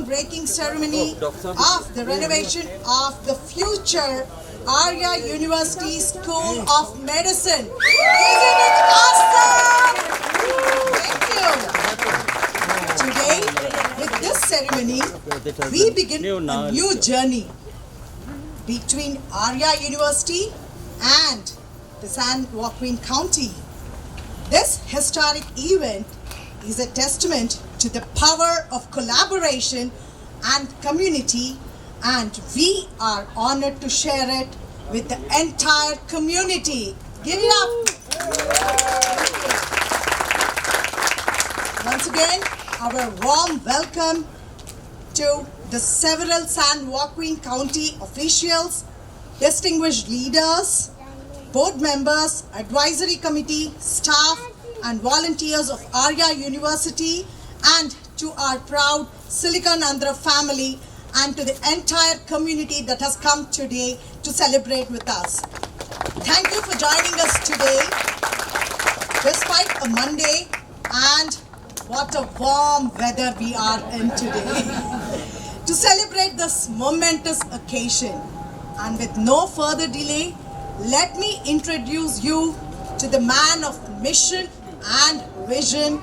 groundbreaking ceremony of the renovation of the future Aria University School of Medicine. Isn't it awesome? Thank you. Today, with this ceremony, we begin a new journey between Aria University and the San Joaquin County. This historic event is a testament to the power of collaboration and community, and we are honored to share it with the entire community. Give it up! Once again, our warm welcome to the several San Joaquin County officials, distinguished leaders, board members, advisory committee, staff, and volunteers of Aria University, and to our proud Silicon Andhra family, and to the entire community that has come today to celebrate with us. Thank you for joining us today, despite a Monday, and what a warm weather we are in today, to celebrate this momentous occasion. And with no further delay, let me introduce you to the man of mission and vision,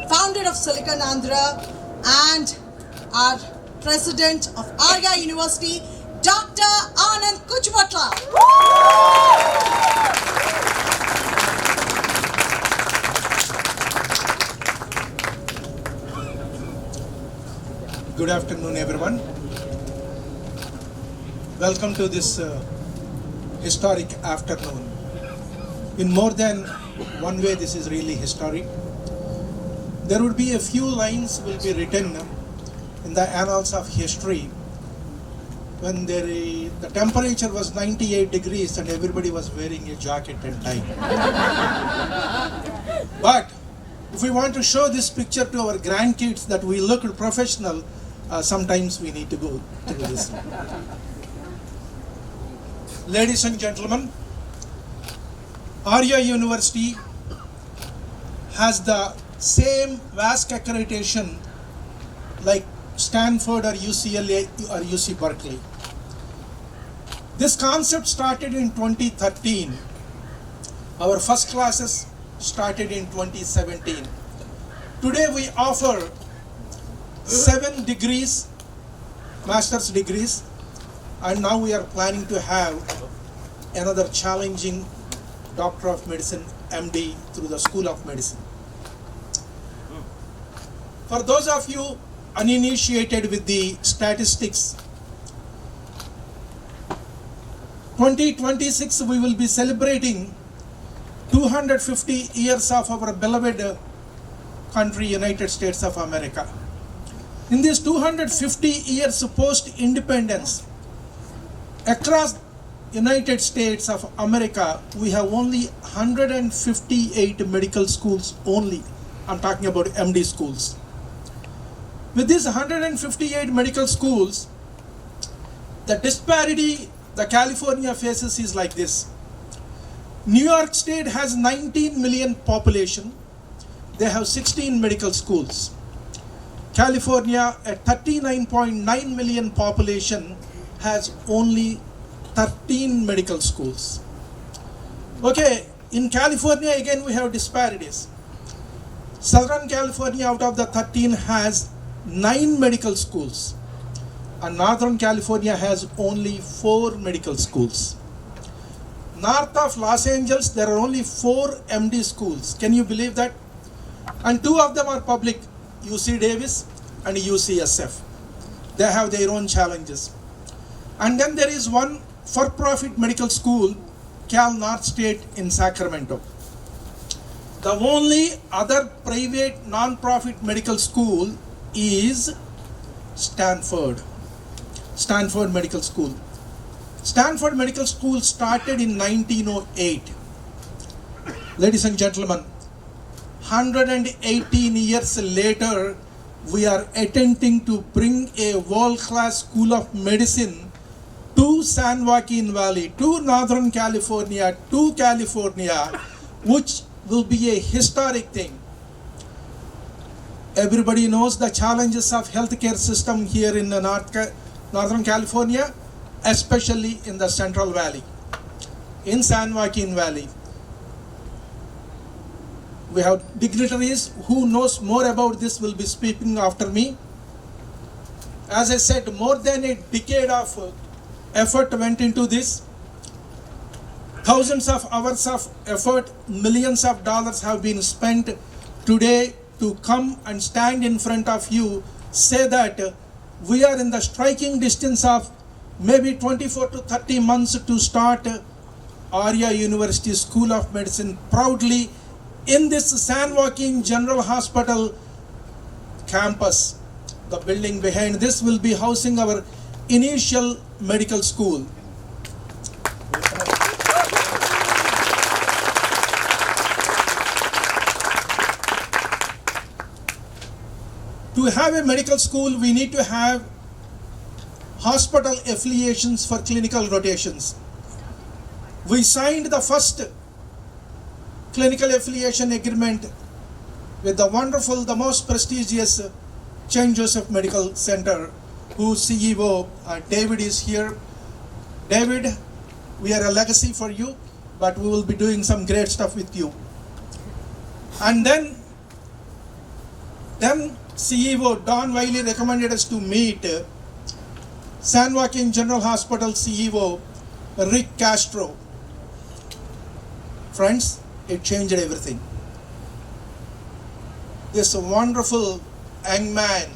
founder of Silicon Andhra and our president of Aria University, Dr. Anand Kuchvatla. Good afternoon, everyone. Welcome to this historic afternoon. In more than one way, this is really historic. There would be a few lines will be written in the annals of history when the temperature was 98 degrees and everybody was wearing a jacket and tie. But if we want to show this picture to our grandkids that we look professional, sometimes we need to go through this. Ladies and gentlemen, Aria University has the same vast accreditation like Stanford or UCLA or UC Berkeley. This concept started in 2013. Our first classes started in 2017. Today we offer 7 degrees, master's degrees, and now we are planning to have another challenging Doctor of Medicine, MD, through the School of Medicine. For those of you uninitiated with the statistics, 2026 we will be celebrating 250 years of our beloved country, United States of America. In these 250 years post-independence, across United States of America, we have only 158 medical schools only. I'm talking about MD schools. With these 158 medical schools, the disparity the California faces is like this. New York State has 19 million population. They have 16 medical schools. California, at 39.9 million population, has only 13 medical schools. Okay, in California again we have disparities. Southern California out of the 13 has 9 medical schools, and Northern California has only 4 medical schools. North of Los Angeles there are only 4 MD schools. Can you believe that? And 2 of them are public, UC Davis and UCSF. They have their own challenges. And then there is one for-profit medical school, Cal North State in Sacramento. The only other private non-profit medical school is Stanford Medical School. Stanford Medical School started in 1908. Ladies and gentlemen, 118 years later, we are attempting to bring a world-class school of medicine to San Joaquin Valley, to Northern California, to California, which will be a historic thing. Everybody knows the challenges of healthcare system here in the Northern California, especially in the Central Valley, in San Joaquin Valley. We have dignitaries who knows more about this will be speaking after me. As I said, more than a decade of effort went into this. Thousands of hours of effort, millions of dollars have been spent today to come and stand in front of you, say that we are in the striking distance of maybe 24 to 30 months to start Aria University School of Medicine proudly in this San Joaquin General Hospital campus. The building behind this will be housing our initial medical school. To have a medical school, we need to have hospital affiliations for clinical rotations. We signed the first clinical affiliation agreement with the wonderful, the most prestigious St. Joseph Medical Center, whose CEO David is here. David, we are a legacy for you, but we will be doing some great stuff with you. And then CEO Don Wiley recommended us to meet San Joaquin General Hospital CEO Rick Castro. Friends, it changed everything. This wonderful young man,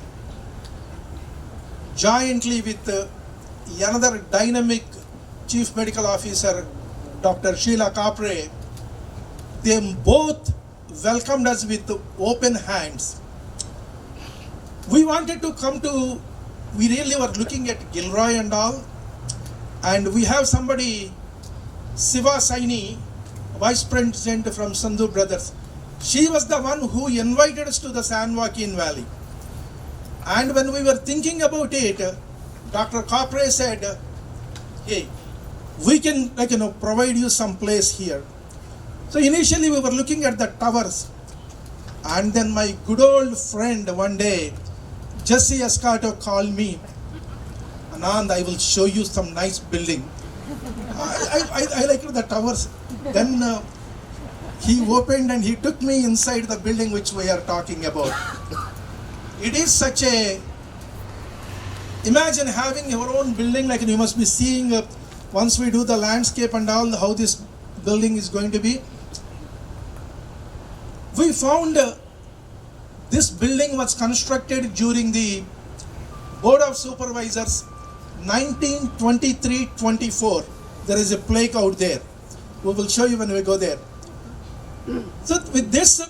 jointly with another dynamic Chief Medical Officer, Dr. Sheila Capre, they both welcomed us with open hands. We wanted to come to, we really were looking at Gilroy and all, and we have somebody, Siva Saini, Vice President from Sandhu Brothers. She was the one who invited us to the San Joaquin Valley. And when we were thinking about it, Dr. Capre said, hey, we can provide you some place here. So initially we were looking at the towers. And then my good old friend one day, Jesse Escato, called me, Anand, I will show you some nice building. I like the towers. Then he opened and he took me inside the building which we are talking about. It is such a, imagine having your own building, like you must be seeing once we do the landscape and all, how this building is going to be. We found this building was constructed during the Board of Supervisors 1923-24. There is a plaque out there. We will show you when we go there. So with this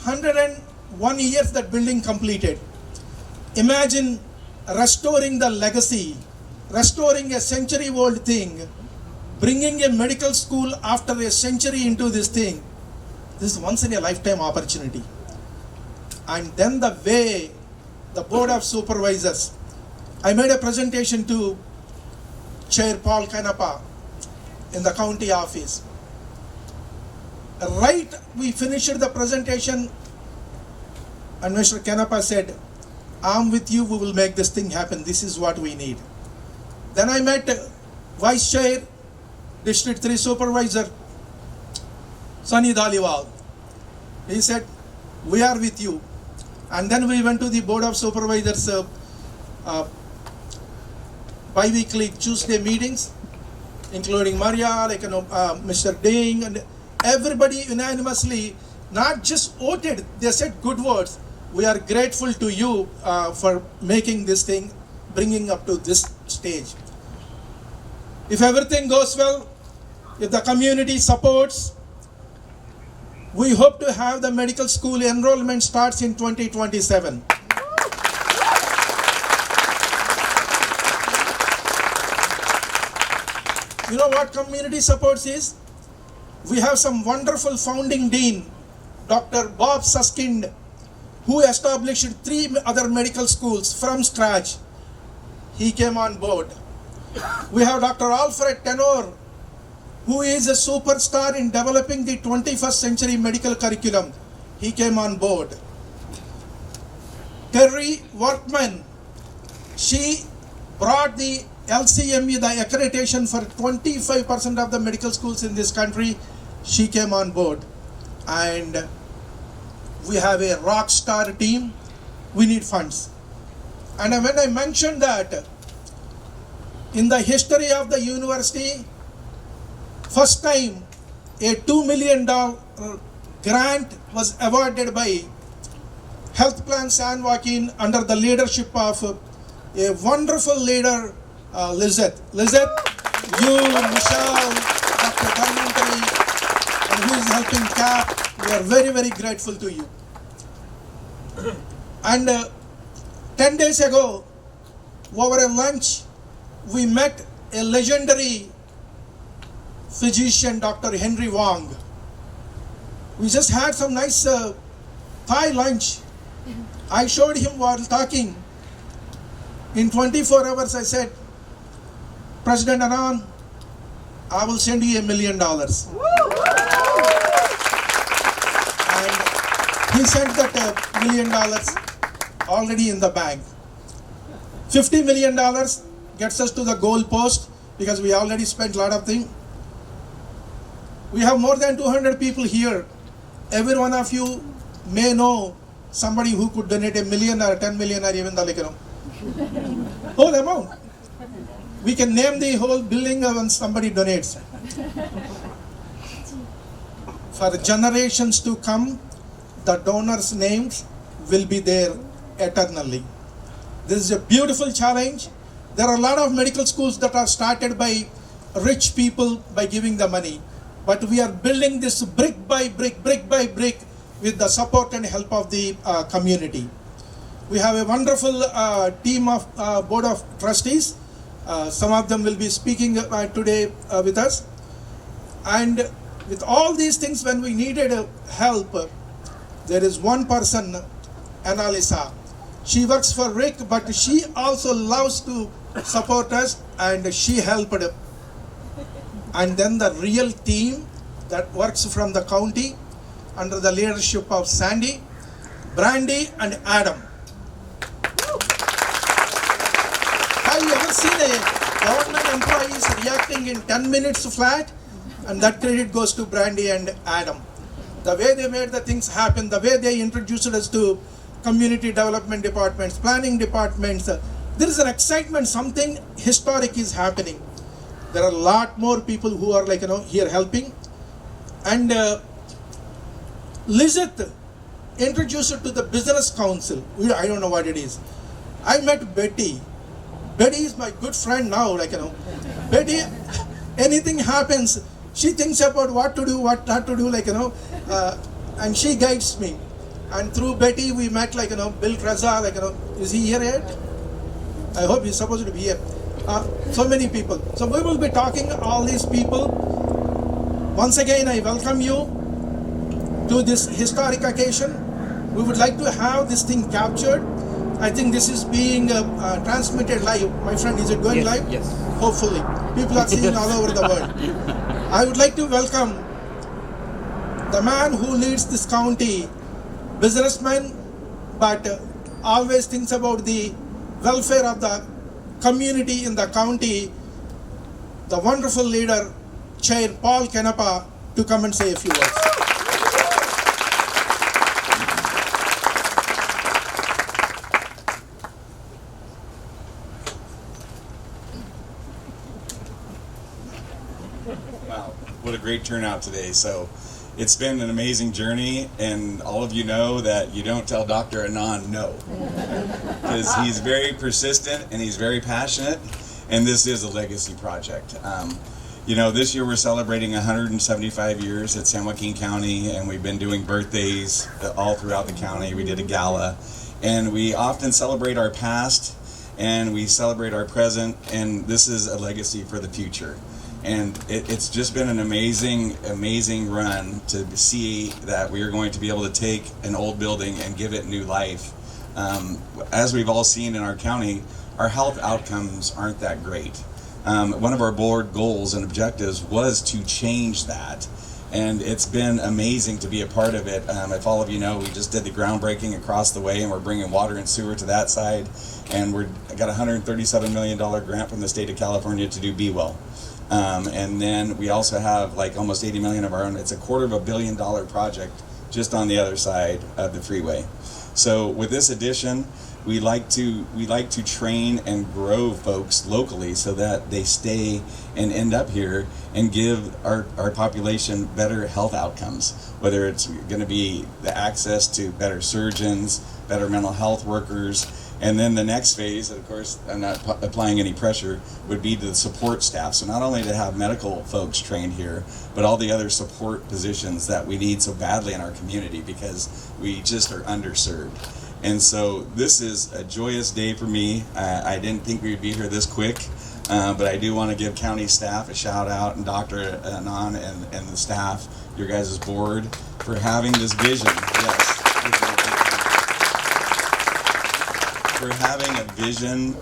101 years that building completed, imagine restoring the legacy, restoring a century-old thing, bringing a medical school after a century into this thing. This is once in a lifetime opportunity. And then the way the Board of Supervisors, I made a presentation to Chair Paul Canapa in the county office. Right, we finished the presentation and Mr. Canapa said, I'm with you, we will make this thing happen. This is what we need. Then I met Vice Chair, District 3 Supervisor, Sunny Dhaliwal. He said, we are with you. And then we went to the Board of Supervisors bi-weekly Tuesday meetings, including Maria, Mr. Ding, and everybody unanimously not just voted, they said good words. We are grateful to you for making this thing, bringing up to this stage. If everything goes well, if the community supports, we hope to have the medical school enrollment starts in 2027. You know what community supports is? We have some wonderful founding dean, Dr. Bob Suskind, who established 3 other medical schools from scratch. He came on board. We have Dr. Alfred Tenor, who is a superstar in developing the 21st century medical curriculum. He came on board. Terry Workman, she brought the LCME, the accreditation for 25% of the medical schools in this country. She came on board, and we have a rock star team. We need funds. And when I mentioned that, in the history of the university, first time a $2 million grant was awarded by Health Plan San Joaquin under the leadership of a wonderful leader, Lizette. Lizette, you, Michelle, Dr. Dharmantari, and who is helping CAP, we are very, very grateful to you. And 10 days ago, over a lunch, we met a legendary physician, Dr. Henry Wong. We just had some nice Thai lunch. I showed him while talking. In 24 hours, I said, President Anand, I will send you $1 million. And he sent that $1 million already in the bank. $50 million gets us to the goal post because we already spent a lot of things. We have more than 200 people here. Every one of you may know somebody who could donate $1 million or 10 million or even the whole amount. We can name the whole building when somebody donates. For generations to come, the donors' names will be there eternally. This is a beautiful challenge. There are a lot of medical schools that are started by rich people by giving the money. But we are building this brick by brick with the support and help of the community. We have a wonderful team of board of trustees. Some of them will be speaking today with us. And with all these things, when we needed help, there is one person, Annalisa. She works for Rick, but she also loves to support us, and she helped. And then the real team that works from the county under the leadership of Sandy, Brandy, and Adam. Have you ever seen a government employees reacting in 10 minutes flat? And that credit goes to Brandy and Adam. The way they made the things happen, the way they introduced us to community development departments, planning departments, there is an excitement, something historic is happening. There are a lot more people who are here helping. And Lizette introduced her to the business council. I don't know what it is. I met Betty. Betty is my good friend now, Betty, anything happens, she thinks about what to do, what not to do, and she guides me. And through Betty, we met, Bill Treza, is he here yet? I hope he's supposed to be here. So many people. So we will be talking all these people. Once again, I welcome you to this historic occasion. We would like to have this thing captured. I think this is being transmitted live. My friend, is it going live? Yes. Hopefully. People are seeing all over the world. I would like to welcome the man who leads this county, businessman, but always thinks about the welfare of the community in the county, the wonderful leader, Chair Paul Kenapa, to come and say a few words. Wow, what a great turnout today. So it's been an amazing journey, and all of you know that you don't tell Dr. Anand no, because he's very persistent and he's very passionate, and this is a legacy project. This year we're celebrating 175 years at San Joaquin County, and we've been doing birthdays all throughout the county. We did a gala, and we often celebrate our past and we celebrate our present, and this is a legacy for the future. And it's just been an amazing run to see that we are going to be able to take an old building and give it new life. As we've all seen in our county, our health outcomes aren't that great. One of our board goals and objectives was to change that. and it's been amazing to be a part of it. If all of you know, we just did the groundbreaking across the way, and we're bringing water and sewer to that side, and I got a $137 million grant from the state of California to do Be Well. And then we also have like almost 80 million of our own. It's a $250 million project just on the other side of the freeway. So with this addition, we like to train and grow folks locally so that they stay and end up here and give our population better health outcomes, whether it's going to be the access to better surgeons, better mental health workers, and then the next phase, of course, I'm not applying any pressure, would be to the support staff. So not only to have medical folks trained here, but all the other support positions that we need so badly in our community because we just are underserved. And so this is a joyous day for me. I didn't think we would be here this quick, but I do want to give county staff a shout out, and Dr. Anand and the staff, your guys' board, for having this vision. Yes. For having a vision.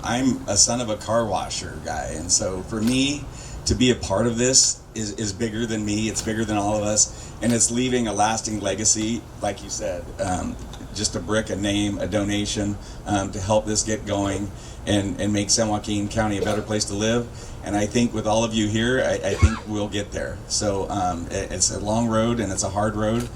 I'm a son of a car washer guy, and so for me to be a part of this is bigger than me. It's bigger than all of us, and it's leaving a lasting legacy, like you said. Just a brick, a name, a donation to help this get going and make San Joaquin County a better place to live. And I think with all of you here, I think we'll get there. So it's a long road and it's a hard road.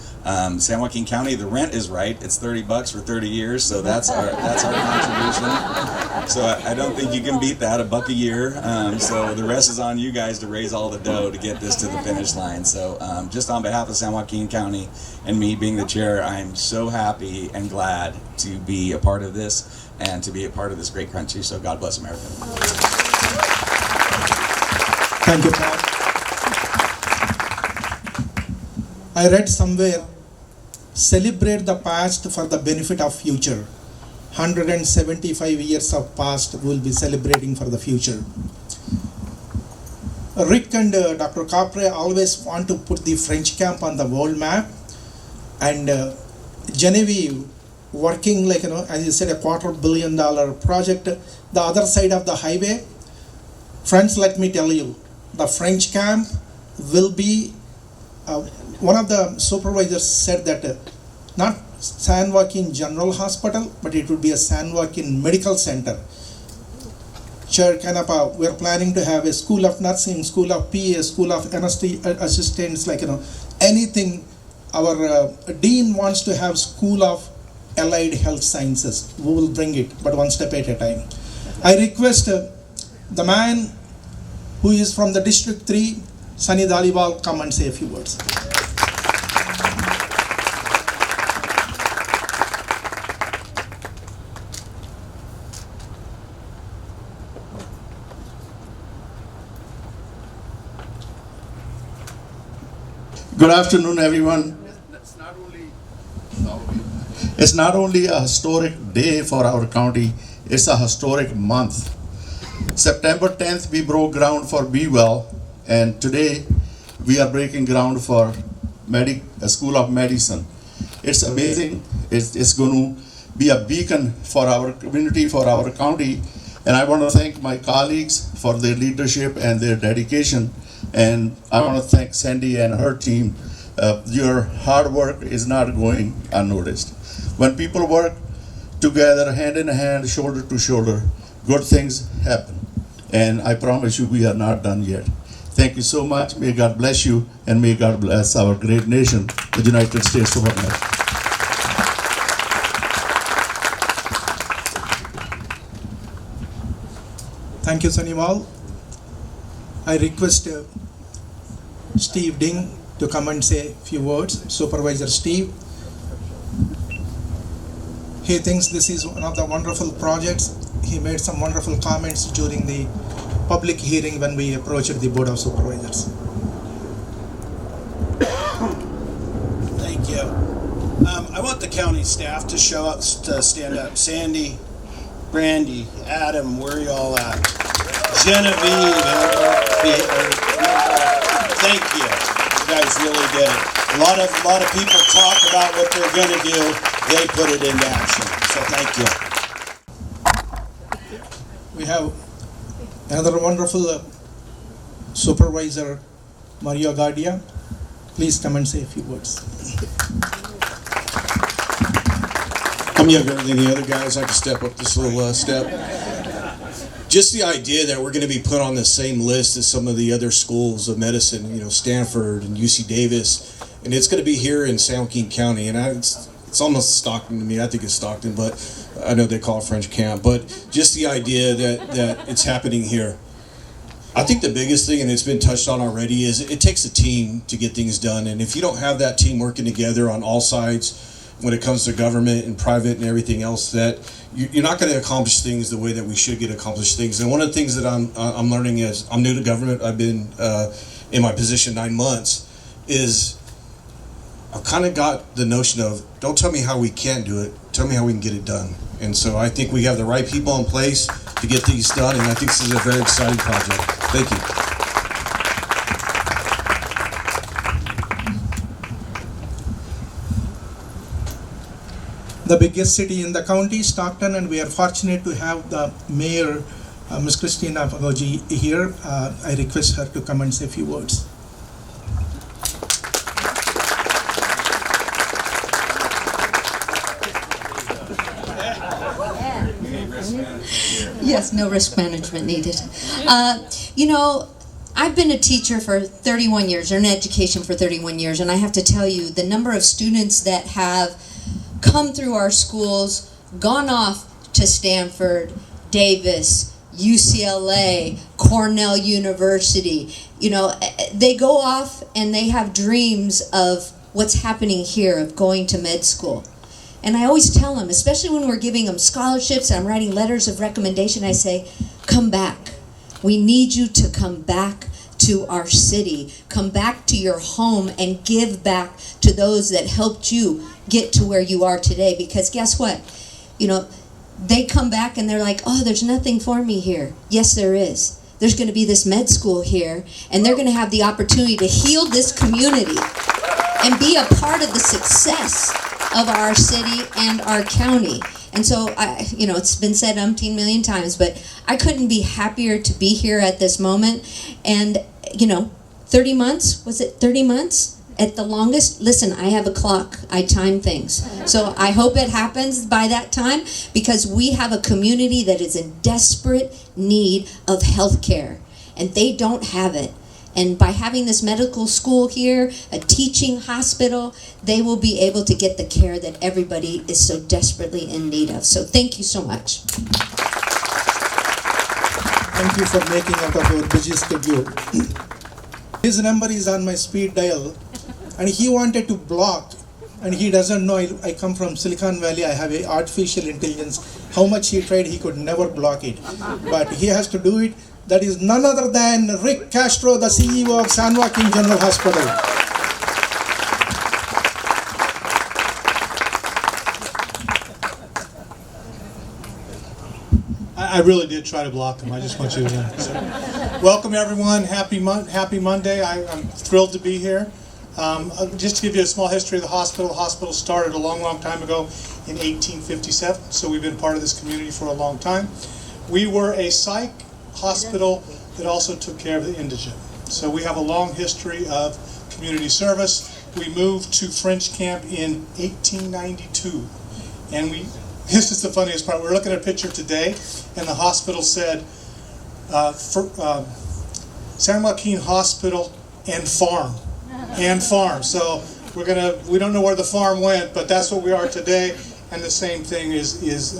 San Joaquin County, the rent is right. It's $30 for 30 years, so that's our contribution. So I don't think you can beat that, $1 a year. So the rest is on you guys to raise all the dough to get this to the finish line. So just on behalf of San Joaquin County and me being the chair, I'm so happy and glad to be a part of this and to be a part of this great country. So God bless America. Thank you, Pat. I read somewhere, celebrate the past for the benefit of future. 175 years of past we'll be celebrating for the future. Rick and Dr. Capre always want to put the French camp on the world map, and Genevieve working like, as you said, a $250 million project, the other side of the highway. Friends, let me tell you, the French camp will be, one of the supervisors said that not San Joaquin General Hospital, but it would be a San Joaquin Medical Center. We're planning to have a school of nursing, school of PA, school of anesthesia assistants, anything. Our dean wants to have school of allied health sciences. We will bring it, but one step at a time. I request the man who is from the District 3, Sunny Dhaliwal, come and say a few words. Good afternoon, everyone. It's not only a historic day for our county, it's a historic month. September 10th, we broke ground for Be Well, and today we are breaking ground for a School of Medicine. It's amazing. It's going to be a beacon for our community, for our county, and I want to thank my colleagues for their leadership and their dedication, and I want to thank Sandy and her team. Your hard work is not going unnoticed. When people work together, hand in hand, shoulder to shoulder, good things happen. And I promise you, we are not done yet. Thank you so much. May God bless you, and may God bless our great nation, the United States of America. Thank you, Sunnyval. I request Steve Ding to come and say a few words. Supervisor Steve. He thinks this is one of the wonderful projects. He made some wonderful comments during the public hearing when we approached the Board of Supervisors. Thank you. I want the county staff to show up, to stand up. Sandy, Brandy, Adam, where are y'all at? Genevieve, thank you. You guys really did it. A lot of people talk about what they're gonna do. They put it into action. So thank you. We have another wonderful supervisor, Mario Gardia. please come and say a few words. I'm younger than the other guys. I can step up this little step. Just the idea that we're going to be put on the same list as some of the other schools of medicine, you know, Stanford and UC Davis, and it's going to be here in San Joaquin County, and it's almost Stockton to me. I think it's Stockton, but I know they call it French Camp. But just the idea that it's happening here. I think the biggest thing, and it's been touched on already, is it takes a team to get things done, and if you don't have that team working together on all sides, when it comes to government and private and everything else, that you're not going to accomplish things the way that we should get accomplished things. And one of the things that I'm learning is, I'm new to government. I've been in my position 9 months. Is I've kind of got the notion of, don't tell me how we can't do it. Tell me how we can get it done. And so I think we have the right people in place to get things done. And I think this is a very exciting project. Thank you. The biggest city in the county, Stockton, and we are fortunate to have the mayor, Ms. Christina Pagoji, here. I request her to come and say a few words. Yes, no risk management needed. You know, I've been a teacher for 31 years, or in education for 31 years, and I have to tell you, the number of students that have come through our schools, gone off to Stanford, Davis, UCLA, Cornell University, you know, they go off and they have dreams of what's happening here, of going to med school. And I always tell them, especially when we're giving them scholarships, I'm writing letters of recommendation, I say, come back. We need you to come back to our city. Come back to your home and give back to those that helped you get to where you are today. Because guess what? You know, they come back and they're like, oh, there's nothing for me here. Yes, there is. There's going to be this med school here, and they're going to have the opportunity to heal this community and be a part of the success of our city and our county. And so, you know, it's been said umpteen million times, but I couldn't be happier to be here at this moment. And, you know, 30 months, was it 30 months? At the longest, listen, I have a clock, I time things. So I hope it happens by that time, because we have a community that is in desperate need of health care, and they don't have it. And by having this medical school here, a teaching hospital, they will be able to get the care that everybody is so desperately in need of. So thank you so much. Thank you for making out of your busy schedule. His number is on my speed dial, and he wanted to block, and he doesn't know I come from Silicon Valley. I have a artificial intelligence. How much he tried, he could never block it. But he has to do it. That is none other than Rick Castro, the CEO of San Joaquin General Hospital. I really did try to block him. I just want you to know. So, welcome everyone. Happy Monday. I'm thrilled to be here. Just to give you a small history of the hospital started a long time ago in 1857. So we've been part of this community for a long time. We were a psych hospital that also took care of the indigent. So we have a long history of community service. We moved to French Camp in 1892, and this is the funniest part. We're looking at a picture today, and the hospital said San Joaquin Hospital and Farm. So we don't know where the farm went, but that's what we are today. And the same thing is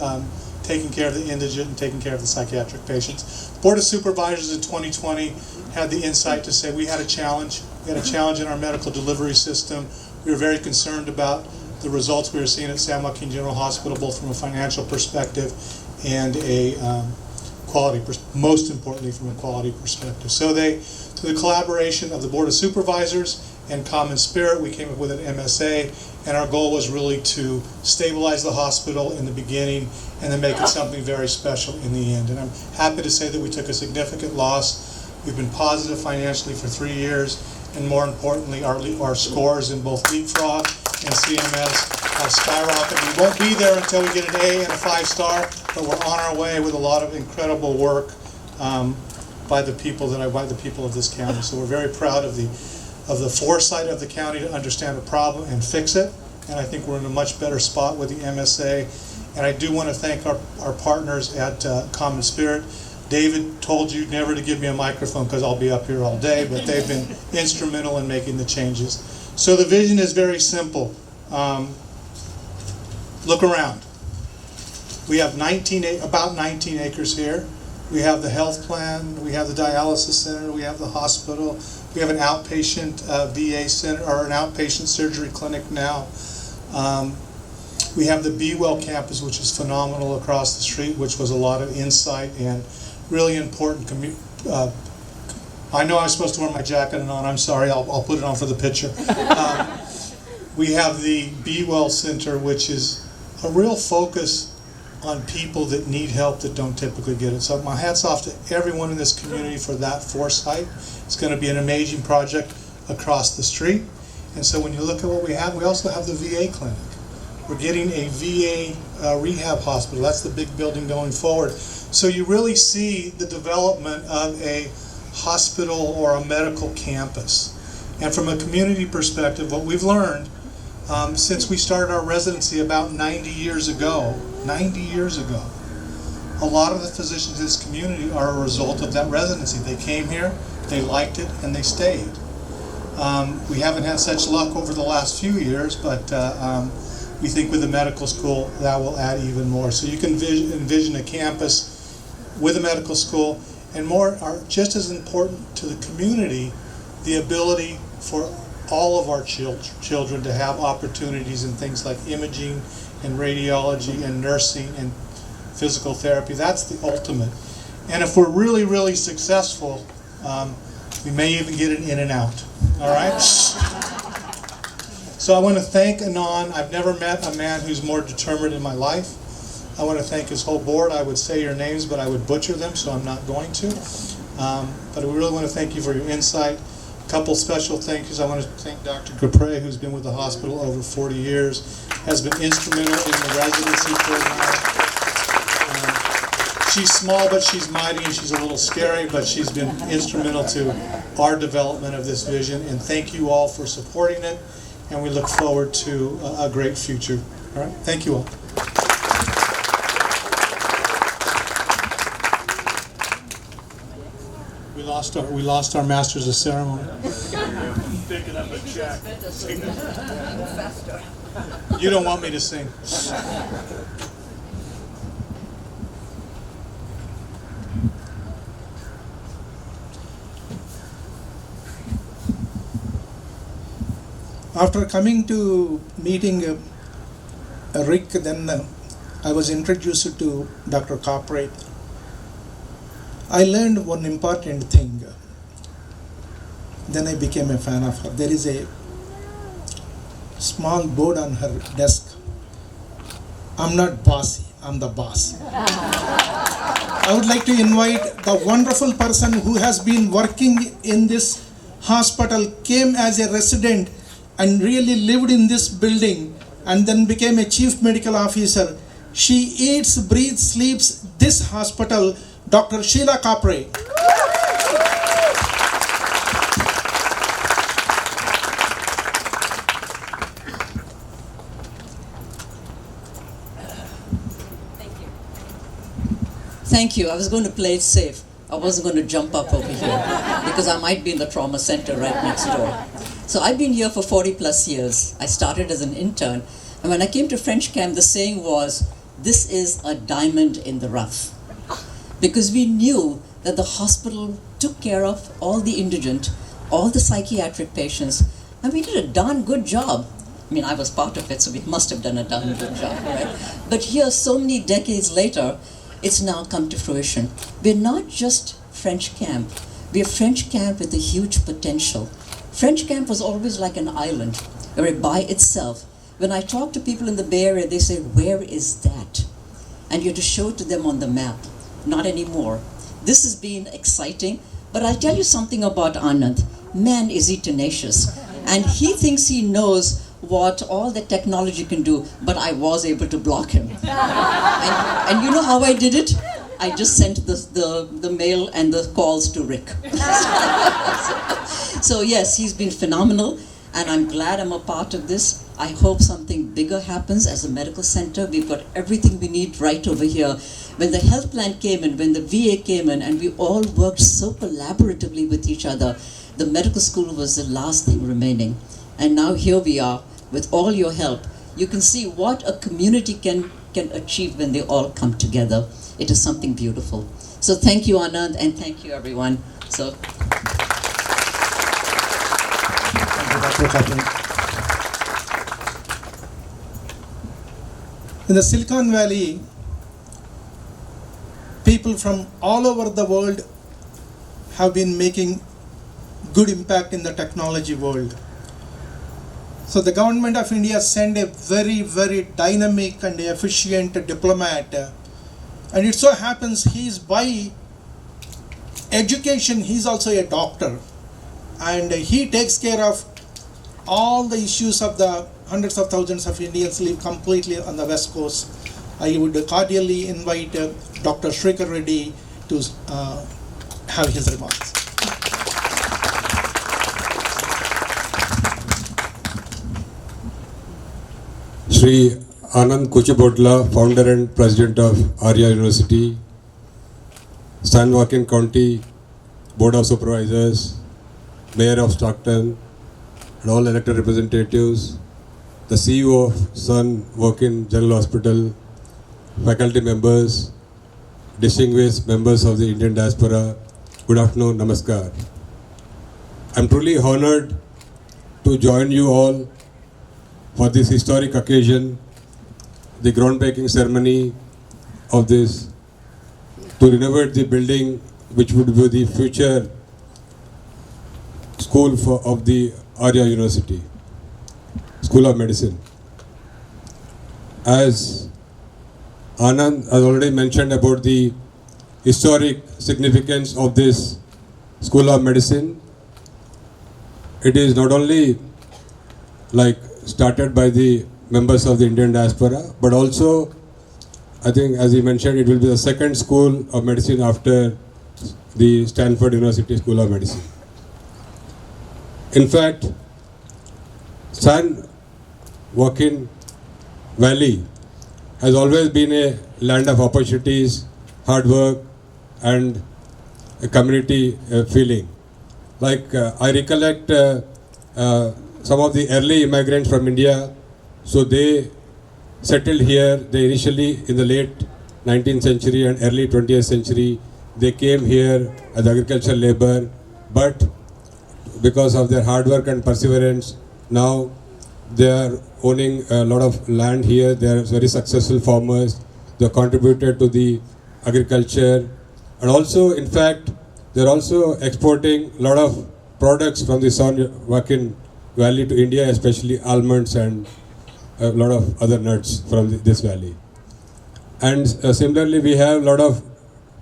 taking care of the indigent and taking care of the psychiatric patients. Board of Supervisors in 2020 had the insight to say we had a challenge. We had a challenge in our medical delivery system. We were very concerned about the results we were seeing at San Joaquin General Hospital, both from a financial perspective and a most importantly from a quality perspective. So through the collaboration of the Board of Supervisors and Common Spirit, we came up with an MSA, and our goal was really to stabilize the hospital in the beginning and then make it something very special in the end. And I'm happy to say that we took a significant loss. We've been positive financially for 3 years, and more importantly, our scores in both Leapfrog and CMS have skyrocketed. We won't be there until we get an A and a 5-star, but we're on our way with a lot of incredible work by the people of this county. So we're very proud of the the foresight of the county to understand a problem and fix it. And I think we're in a much better spot with the MSA. And I do want to thank our partners at Common Spirit. David told you never to give me a microphone because I'll be up here all day, but they've been instrumental in making the changes. So the vision is very simple. Look around. We have about 19 acres here. We have the health plan, we have the dialysis center, we have the hospital, we have an outpatient VA center, or an outpatient surgery clinic now. We have the Be Well campus, which is phenomenal across the street, which was a lot of insight and really important. I know I'm supposed to wear my jacket and on. I'm sorry. I'll put it on for the picture. We have the Be Well Center, which is a real focus on people that need help that don't typically get it. So my hat's off to everyone in this community for that foresight. It's going to be an amazing project across the street. And so when you look at what we also have the VA clinic. We're getting a VA rehab hospital. That's the big building going forward. So you really see the development of a hospital or a medical campus. And from a community perspective, what we've learned since we started our residency about 90 years ago, a lot of the physicians in this community are a result of that residency. They came here, they liked it, and they stayed. We haven't had such luck over the last few years, but we think with the medical school that will add even more. So you can envision a campus with a medical school, and more are just as important to the community, the ability for all of our children to have opportunities in things like imaging and radiology and nursing and physical therapy. That's the ultimate. And if we're really, really successful, we may even get an in and out. All right? So I want to thank Anand. I've never met a man who's more determined in my life. I want to thank his whole board. I would say your names, but I would butcher them, so I'm not going to. But we really want to thank you for your insight. A couple special thank yous. I want to thank Dr. Capre, who's been with the hospital over 40 years, has been instrumental in the residency program. She's small, but she's mighty, and she's a little scary, but she's been instrumental to our development of this vision. And thank you all for supporting it, and we look forward to a great future. All right, thank you all. We lost our masters of ceremony. Picking up a check. You don't want me to sing. After coming to meeting Rick, then I was introduced to Dr. Capre. I learned one important thing. Then I became a fan of her. There is a small board on her desk. I'm not bossy, I'm the boss. I would like to invite the wonderful person who has been working in this hospital, came as a resident and really lived in this building and then became a chief medical officer. She eats, breathes, sleeps this hospital, Dr. Sheila Capre. Thank you. I was going to play it safe. I wasn't going to jump up over here because I might be in the trauma center right next door. So I've been here for 40 plus years. I started as an intern, and when I came to French camp, the saying was, "This is a diamond in the rough." Because we knew that the hospital took care of all the indigent, all the psychiatric patients, and we did a darn good job. I mean, I was part of it, so we must have done a darn good job, right? But here, so many decades later, it's now come to fruition. We're not just French camp. We're French camp with a huge potential. French camp was always like an island, or by itself. When I talk to people in the Bay Area, they say, "Where is that?" And you have to show it to them on the map. Not anymore. This has been exciting, but I'll tell you something about Anand. Man, is he tenacious. And he thinks he knows what all the technology can do, but I was able to block him. And you know how I did it? I just sent the mail and the calls to Rick. So yes, he's been phenomenal, and I'm glad I'm a part of this. I hope something bigger happens as a medical center. We've got everything we need right over here. When the health plan came in, when the VA came in, and we all worked so collaboratively with each other, the medical school was the last thing remaining. And now here we are, with all your help. You can see what a community can achieve when they all come together. It is something beautiful. So thank you, Anand, and thank you, everyone. So. In the Silicon Valley, people from all over the world have been making good impact in the technology world. So the government of India sent a very, very dynamic and efficient diplomat. And it so happens he's by education, he's also a doctor. And he takes care of all the issues of the hundreds of thousands of Indians live completely on the West Coast. I would cordially invite Dr. Shrikar Reddy to have his remarks. Shri Anand Kuchibotla, founder and president of Aria University, San Joaquin County Board of Supervisors, Mayor of Stockton, and all elected representatives, the CEO of San Joaquin General Hospital, faculty members, distinguished members of the Indian diaspora, good afternoon, namaskar. I'm truly honored to join you all for this historic occasion, the groundbreaking ceremony of this, to renovate the building which would be the future school of the Aria University, School of Medicine. As Anand has already mentioned about the historic significance of this School of Medicine, it is not only like started by the members of the Indian diaspora, but also I think, as he mentioned, it will be the second school of medicine after the Stanford University School of Medicine. In fact, San Joaquin Valley has always been a land of opportunities, hard work, and a community feeling. Like I recollect some of the early immigrants from India, so they settled here. They initially in the late 19th century and early 20th century, they came here as agricultural labor, but because of their hard work and perseverance, now they are owning a lot of land here. They are very successful farmers. They contributed to the agriculture, and also, in fact, they are also exporting a lot of products from the San Joaquin Valley to India, especially almonds and a lot of other nuts from this valley. And similarly, we have a lot of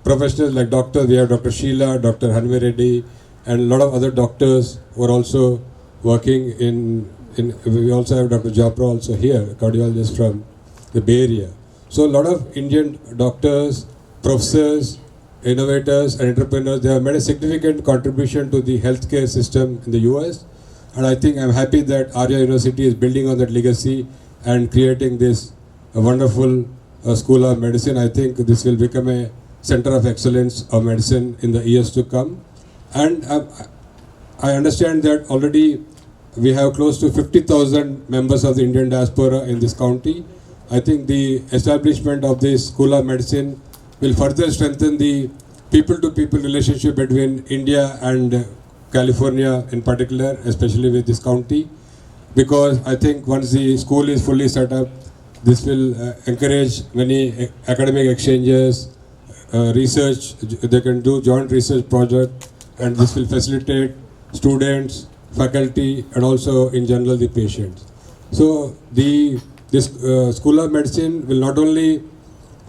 professionals like doctors. We have Dr. Sheila, Dr. Hanvi Reddy, and a lot of other doctors who are also working in we also have Dr. Japra also here, a cardiologist from the Bay Area. So a lot of Indian doctors, professors, innovators and entrepreneurs, they have made a significant contribution to the healthcare system in the US. And I think I'm happy that Aria University is building on that legacy and creating this wonderful School of Medicine. I think this will become a center of excellence of medicine in the years to come. And I understand that already we have close to 50,000 members of the Indian diaspora in this county. I think the establishment of this School of Medicine will further strengthen the people-to-people relationship between India and California in particular, especially with this county, because I think once the school is fully set up, this will encourage many academic exchanges, research. They can do joint research project, and this will facilitate students, faculty, and also in general the patients. So this School of Medicine will not only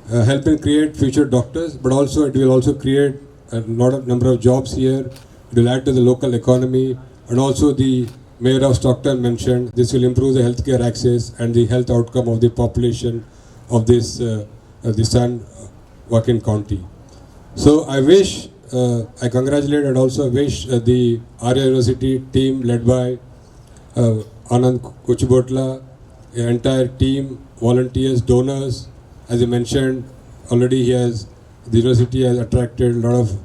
help in create future doctors, but also it will also create a number of jobs here. It will add to the local economy, and also the Mayor of Stockton mentioned this will improve the healthcare access and the health outcome of the population of this the San Joaquin County. So I wish, I congratulate and also wish the Aria University team led by Anand Kuchibotla, the entire team, volunteers, donors. As you mentioned, already the university has attracted a lot of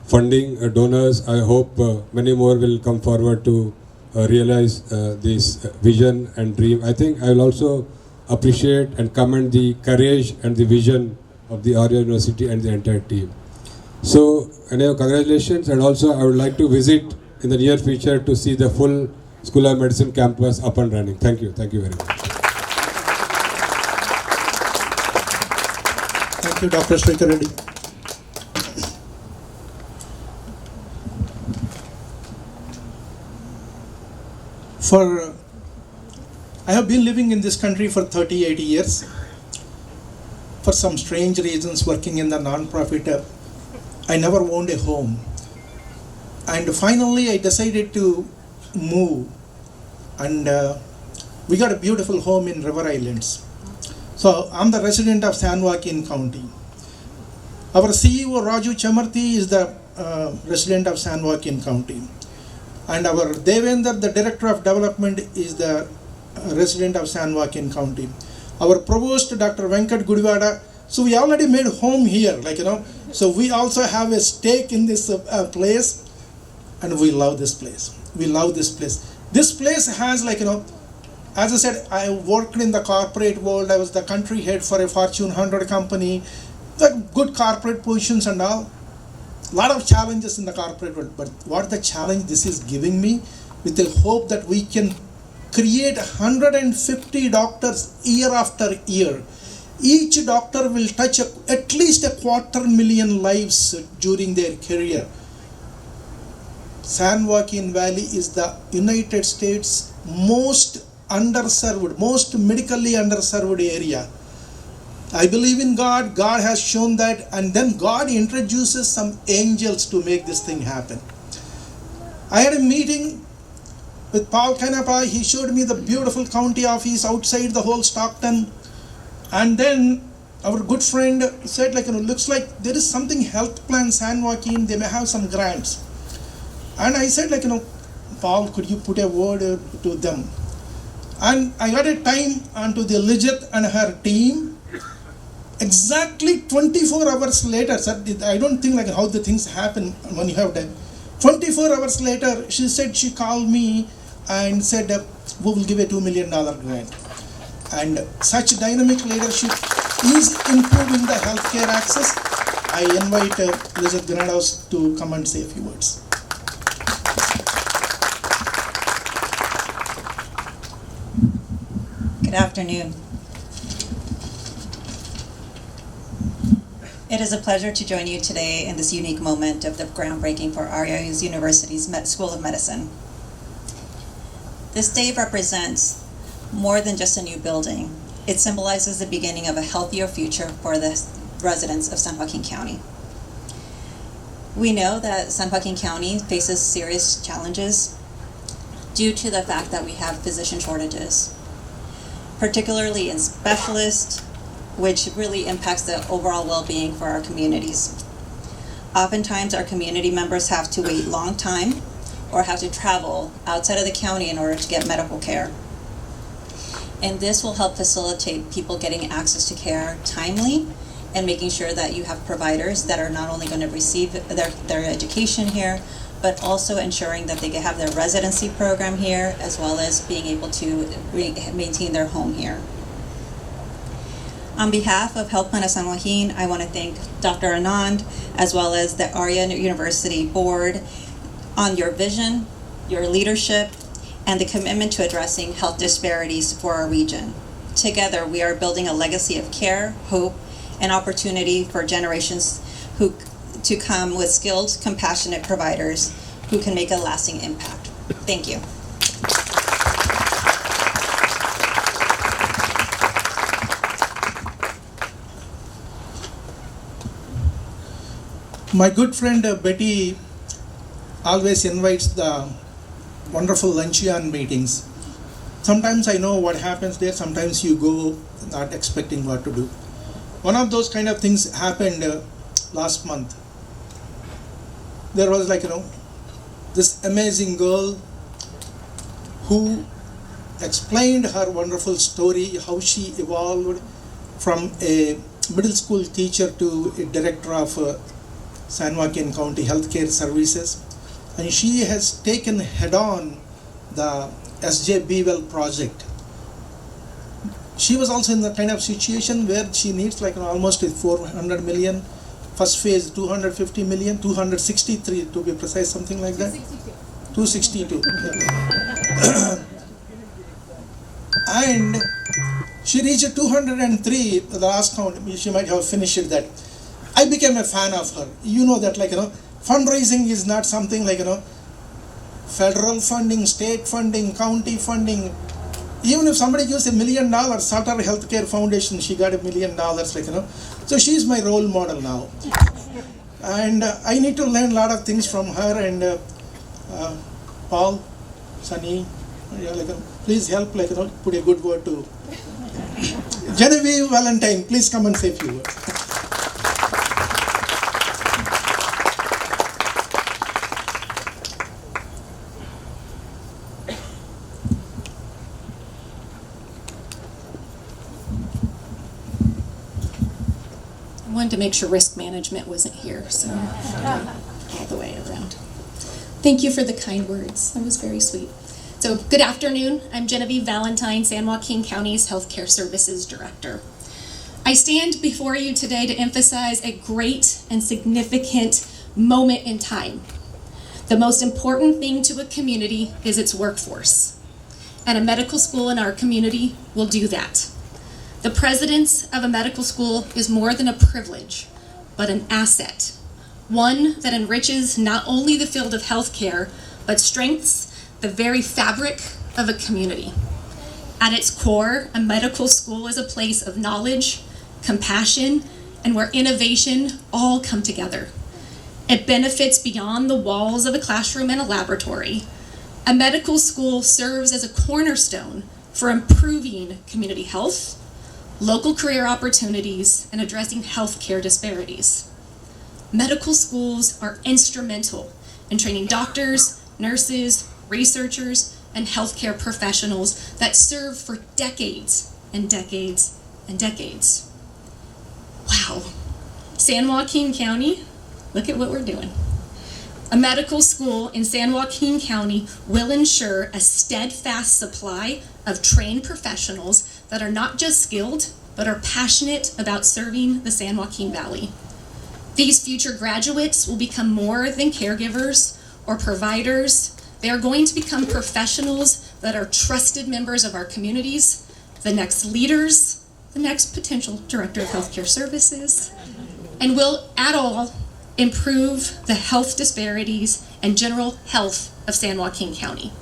funding, donors. I hope many more will come forward to realize this vision and dream. I think I will also appreciate and commend the courage and the vision of the Aria University and the entire team. So, anyway, congratulations, and also I would like to visit in the near future to see the full School of Medicine campus up and running. Thank you very much. Thank you, Dr. Srekhar Reddy. I have been living in this country for 38 years. For some strange reasons, working in the non-profit, I never owned a home. And finally, I decided to move. And we got a beautiful home in River Islands. So I'm the resident of San Joaquin County. Our CEO Raju Chamarthi is the resident of San Joaquin County. And our Devender, the Director of Development, is the resident of San Joaquin County. Our Provost, Dr. Venky Gudivada, so we already made home here, so we also have a stake in this place, and we love this place. We love this place. This place has, as I said, I worked in the corporate world. I was the country head for a Fortune 100 company, good corporate positions and all. A lot of challenges in the corporate world, but what the challenge this is giving me, with the hope that we can create 150 doctors year after year. Each doctor will touch at least 250,000 lives during their career. San Joaquin Valley is the United States most underserved, most medically underserved area. I believe in God. God has shown that, and then God introduces some angels to make this thing happen. I had a meeting with Paul Canapa. He showed me the beautiful county office outside the whole Stockton. And then our good friend said, looks like there is something health plan San Joaquin, they may have some grants. And I said, Paul, could you put a word to them? And I got a time onto the Lijat and her team. Exactly 24 hours later, sir, I don't think how the things happen when you have done. 24 hours later, she called me and said, we will give a $2 million grant. And such dynamic leadership is improving the healthcare access. I invite Elizabeth Granados to come and say a few words. Good afternoon. It is a pleasure to join you today in this unique moment of the groundbreaking for Aria University's School of Medicine. This day represents more than just a new building. It symbolizes the beginning of a healthier future for the residents of San Joaquin County. We know that San Joaquin County faces serious challenges due to the fact that we have physician shortages, particularly in specialists, which really impacts the overall well-being for our communities. Oftentimes, our community members have to wait long time or have to travel outside of the county in order to get medical care. And this will help facilitate people getting access to care timely and making sure that you have providers that are not only going to receive their education here, but also ensuring that they have their residency program here, as well as being able to maintain their home here. On behalf of Health Plan of San Joaquin, I want to thank Dr. Anand, as well as the Aria University Board, on your vision, your leadership, and the commitment to addressing health disparities for our region. Together, we are building a legacy of care, hope, and opportunity for generations to come with skilled, compassionate providers who can make a lasting impact. Thank you. My good friend Betty always invites the wonderful luncheon meetings. Sometimes I know what happens there, sometimes you go not expecting what to do. One of those kind of things happened last month. there was this amazing girl who explained her wonderful story, how she evolved from a middle school teacher to a director of San Joaquin County Healthcare Services. And she has taken head-on the S.J. Bevel project. She was also in the kind of situation where she needs almost 400 million. First phase 250 million, 263 to be precise, something like that. 262. Yeah. And she reached 203, the last count, she might have finished that. I became a fan of her. You know that fundraising is not something federal funding, state funding, county funding. Even if somebody gives $1 million, Sutter Healthcare Foundation, she got $1 million, So she's my role model now. And I need to learn a lot of things from her and Paul, Sunny, please help, put a good word to Genevieve Valentine. Please come and say a few words. I wanted to make sure risk management wasn't here, so all the way around. Thank you for the kind words. That was very sweet. So, good afternoon. I'm Genevieve Valentine, San Joaquin County's Healthcare Services Director. I stand before you today to emphasize a great and significant moment in time. The most important thing to a community is its workforce, and a medical school in our community will do that. The presence of a medical school is more than a privilege, but an asset, one that enriches not only the field of healthcare, but strengthens the very fabric of a community. At its core, a medical school is a place of knowledge, compassion, and where innovation all come together. It benefits beyond the walls of a classroom and a laboratory. A medical school serves as a cornerstone for improving community health, local career opportunities, and addressing healthcare disparities. Medical schools are instrumental in training doctors, nurses, researchers, and healthcare professionals that serve for decades and decades and decades. Wow. San Joaquin County, look at what we're doing. A medical school in San Joaquin County will ensure a steadfast supply of trained professionals that are not just skilled, but are passionate about serving the San Joaquin Valley. These future graduates will become more than caregivers or providers. They are going to become professionals that are trusted members of our communities, the next leaders, the next potential director of healthcare services, and will at all improve the health disparities and general health of San Joaquin County.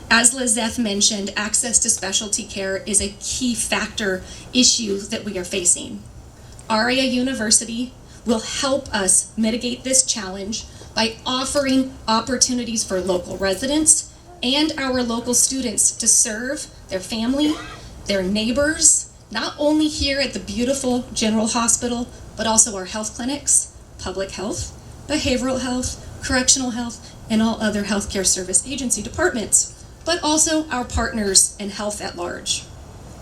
As Lizeth mentioned, access to specialty care is a key factor issue that we are facing. Aria University will help us mitigate this challenge by offering opportunities for local residents and our local students to serve their family, their neighbors, not only here at the beautiful General Hospital, but also our health clinics, public health, behavioral health, correctional health, and all other healthcare service agency departments, but also our partners in health at large.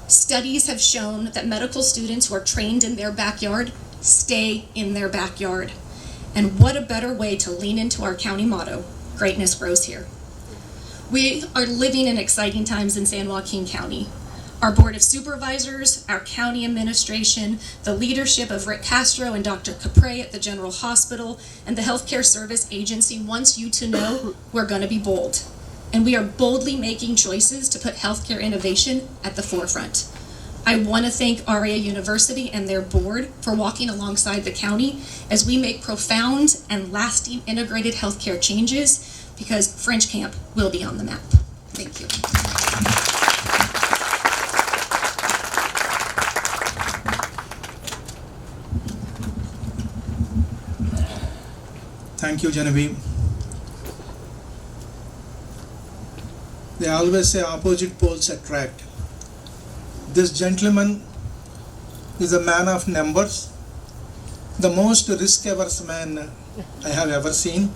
Studies have shown that medical students who are trained in their backyard stay in their backyard. And what a better way to lean into our county motto, greatness grows here. We are living in exciting times in San Joaquin County. Our Board of Supervisors, our county administration, the leadership of Rick Castro and Dr. Capre at the General Hospital, and the Healthcare Service Agency wants you to know we're going to be bold. And we are boldly making choices to put healthcare innovation at the forefront. I want to thank Aria University and their board for walking alongside the county as we make profound and lasting integrated healthcare changes, because French Camp will be on the map. Thank you. Thank you, Genevieve. They always say opposite poles attract. This gentleman is a man of numbers. the most risk-averse man I have ever seen.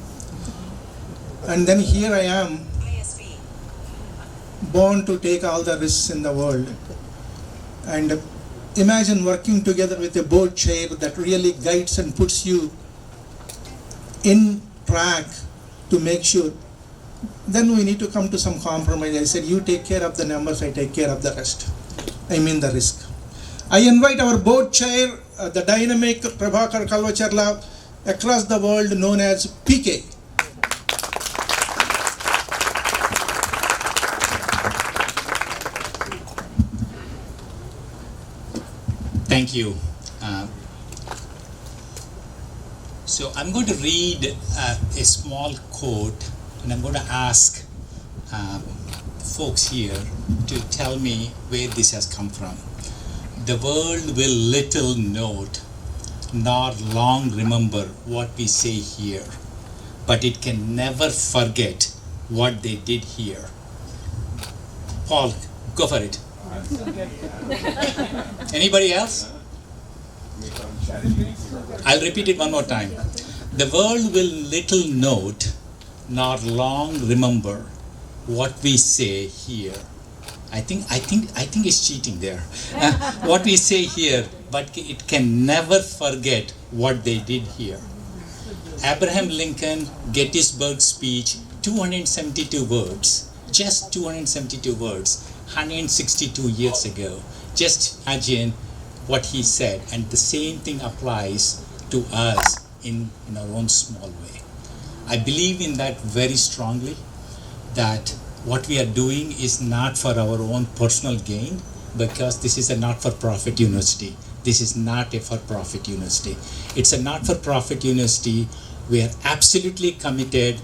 And then here I am, born to take all the risks in the world. And imagine working together with a board chair that really guides and puts you in track to make sure. Then we need to come to some compromise. I said, you take care of the numbers, I take care of the rest. I mean the risk. I invite our board chair, the dynamic Prabhakar Kalvacharla, across the world known as PK. Thank you. So I'm going to read a small quote, and I'm going to ask folks here to tell me where this has come from. The world will little note nor long remember what we say here, but it can never forget what they did here. Paul, go for it. Anybody else? I'll repeat it one more time. The world will little note nor long remember what we say here. I think it's cheating there. What we say here, but it can never forget what they did here. Abraham Lincoln, Gettysburg speech, 272 words, just 272 words, 162 years ago. Just imagine what he said, and the same thing applies to us in our own small way. I believe in that very strongly, that what we are doing is not for our own personal gain, because this is a not-for-profit university. This is not a for-profit university. It's a not-for-profit university. We are absolutely committed.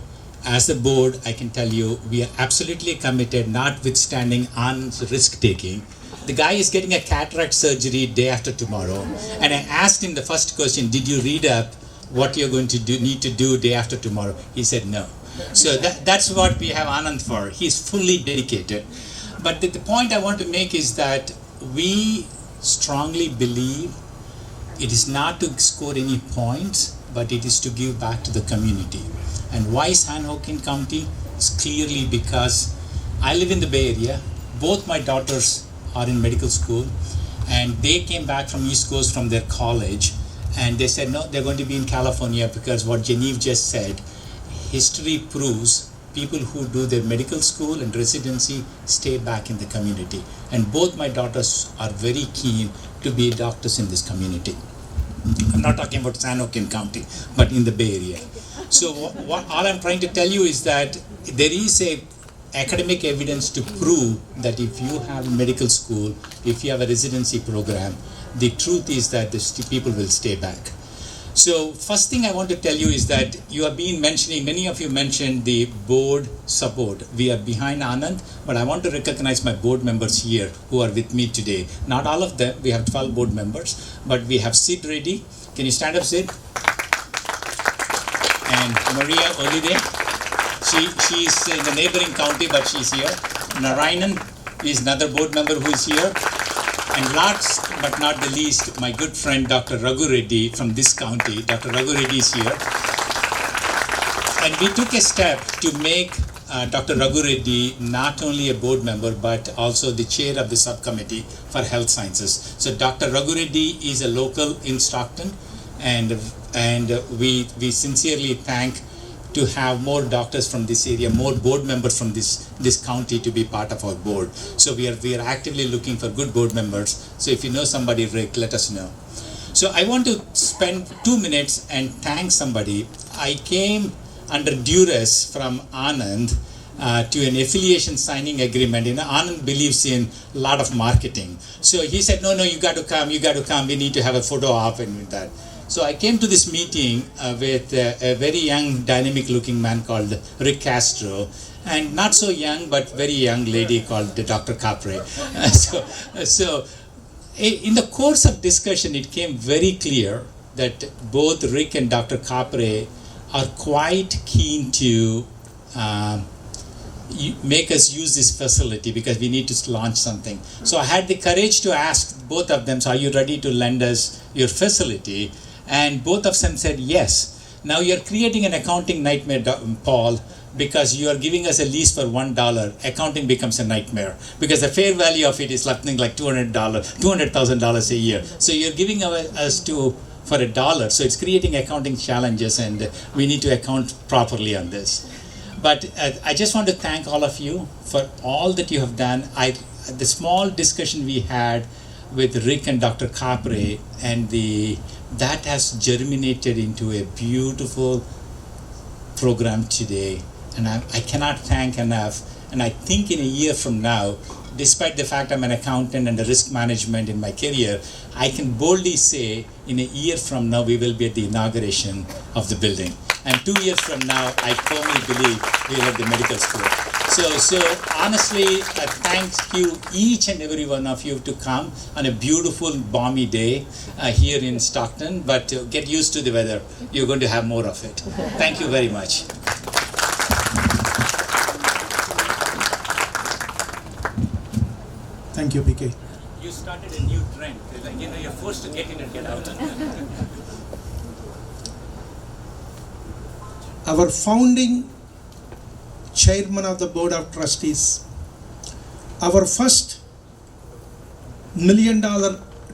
As a board, I can tell you, we are absolutely committed, notwithstanding on risk-taking. The guy is getting a cataract surgery day after tomorrow, and I asked him the first question, did you read up what you're going to need to do day after tomorrow? He said no. So that's what we have Anand for. He's fully dedicated. But the point I want to make is that we strongly believe it is not to score any points, but it is to give back to the community. And why San Joaquin County? It's clearly because I live in the Bay Area. Both my daughters are in medical school, and they came back from East Coast from their college, and they said no, they're going to be in California, because what Genevieve just said, history proves people who do their medical school and residency stay back in the community. And both my daughters are very keen to be doctors in this community. I'm not talking about San Joaquin County, but in the Bay Area. So all I'm trying to tell you is that there is a academic evidence to prove that if you have a medical school, if you have a residency program, the truth is that the people will stay back. So first thing I want to tell you is that you have been mentioning, many of you mentioned the board support. We are behind Anand, but I want to recognize my board members here who are with me today. Not all of them, we have 12 board members, but we have Sid Reddy. Can you stand up, Sid? And Maria Olide. She's in the neighboring county, but she's here. Narayanan is another board member who is here. And last but not the least, my good friend Dr. Raghu Reddy from this county. Dr. Raghu Reddy is here. And we took a step to make Dr. Raghu Reddy not only a board member, but also the chair of the subcommittee for health sciences. So Dr. Raghu Reddy is a local in Stockton, and we sincerely thank to have more doctors from this area, more board members from this county to be part of our board. So we are actively looking for good board members. So if you know somebody, Rick, let us know. So I want to spend 2 minutes and thank somebody. I came under duress from Anand to an affiliation signing agreement. You know, Anand believes in a lot of marketing. So he said, no, you got to come, we need to have a photo op and with that. So I came to this meeting with a very young, dynamic-looking man called Rick Castro, and not so young, but very young lady called Dr. Capre. So in the course of discussion, it came very clear that both Rick and Dr. Capre are quite keen to make us use this facility because we need to launch something. So I had the courage to ask both of them, so are you ready to lend us your facility? And both of them said yes. Now you're creating an accounting nightmare, Paul, because you are giving us a lease for $1. Accounting becomes a nightmare because the fair value of it is something like $200,000 a year. So you're giving us for $1. So it's creating accounting challenges, and we need to account properly on this. But I just want to thank all of you for all that you have done. The small discussion we had with Rick and Dr. Capre, and that has germinated into a beautiful program today. And I cannot thank enough. And I think in a year from now, despite the fact I'm an accountant and a risk management in my career, I can boldly say in a year from now, we will be at the inauguration of the building. And 2 years from now, I firmly believe we'll have the medical school. So honestly, thank you each and every one of you to come on a beautiful balmy day here in Stockton, but get used to the weather. You're going to have more of it. Thank you very much. Thank you, PK. You started a new trend. Like, you're forced to get in and get out. Our founding chairman of the board of trustees, our first $1 million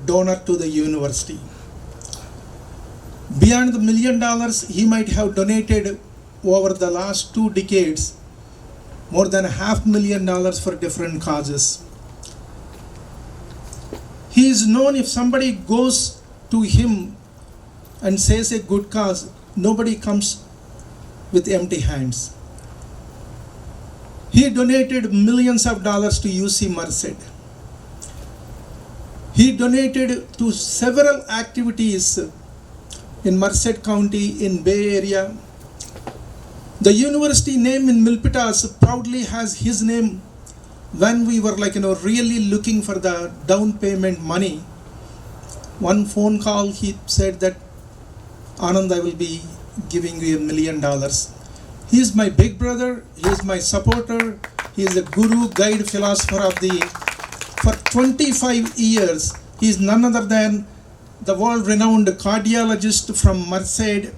donor to the university. Beyond the $1 million, he might have donated over the last 2 decades more than $500,000 for different causes. He is known, if somebody goes to him and says a good cause, nobody comes with empty hands. He donated millions of dollars to UC Merced. He donated to several activities in Merced County, in Bay Area. The university name in Milpitas proudly has his name. When we were really looking for the down payment money, one phone call he said that, Anand, I will be giving you $1 million. He is my big brother, he is my supporter, he is a guru, guide, philosopher for 25 years. He is none other than the world-renowned cardiologist from Merced,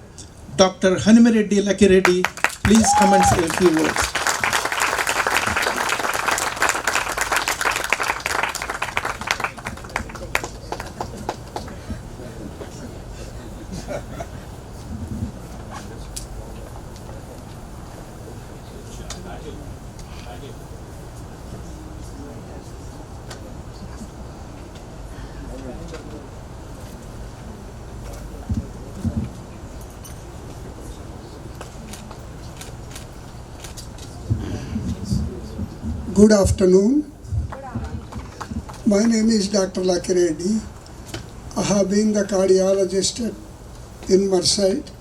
Dr. Hanimireddy Lakireddy. Please come and say a few words. Good afternoon. My name is Dr. Lakireddy. I have been the cardiologist in Merced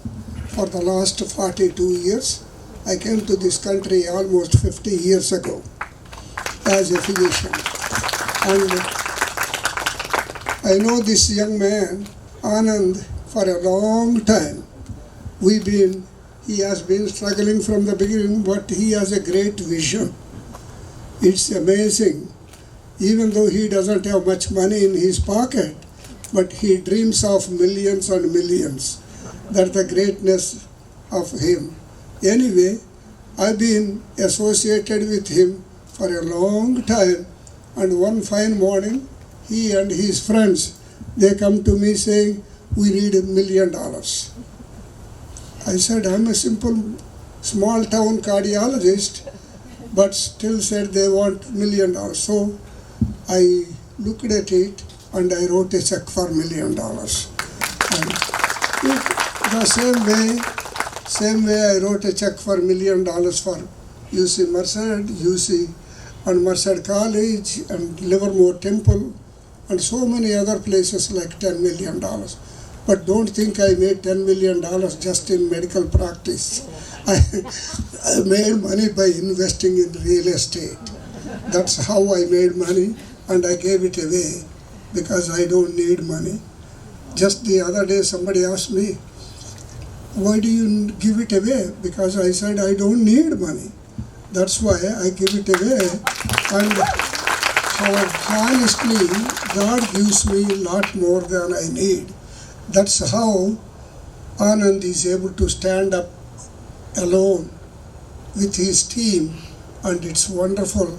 for the last 42 years. I came to this country almost 50 years ago as a physician. And I know this young man, Anand, for a long time. He has been struggling from the beginning, but he has a great vision. It's amazing. Even though he doesn't have much money in his pocket, but he dreams of millions and millions. That's the greatness of him. Anyway, I've been associated with him for a long time, and one fine morning, he and his friends, they come to me saying, we need $1 million. I said, I'm a simple, small town cardiologist, but still said they want $1 million. So I looked at it and I wrote a check for $1 million. And the same way I wrote a check for $1 million for UC Merced, UC and Merced College and Livermore Temple and so many other places like $10 million. But don't think I made $10 million just in medical practice. I made money by investing in real estate. That's how I made money, and I gave it away because I don't need money. Just the other day somebody asked me, why do you give it away? Because I said I don't need money. That's why I give it away. And honestly, God gives me a lot more than I need. That's how Anand is able to stand up alone with his team, and it's wonderful.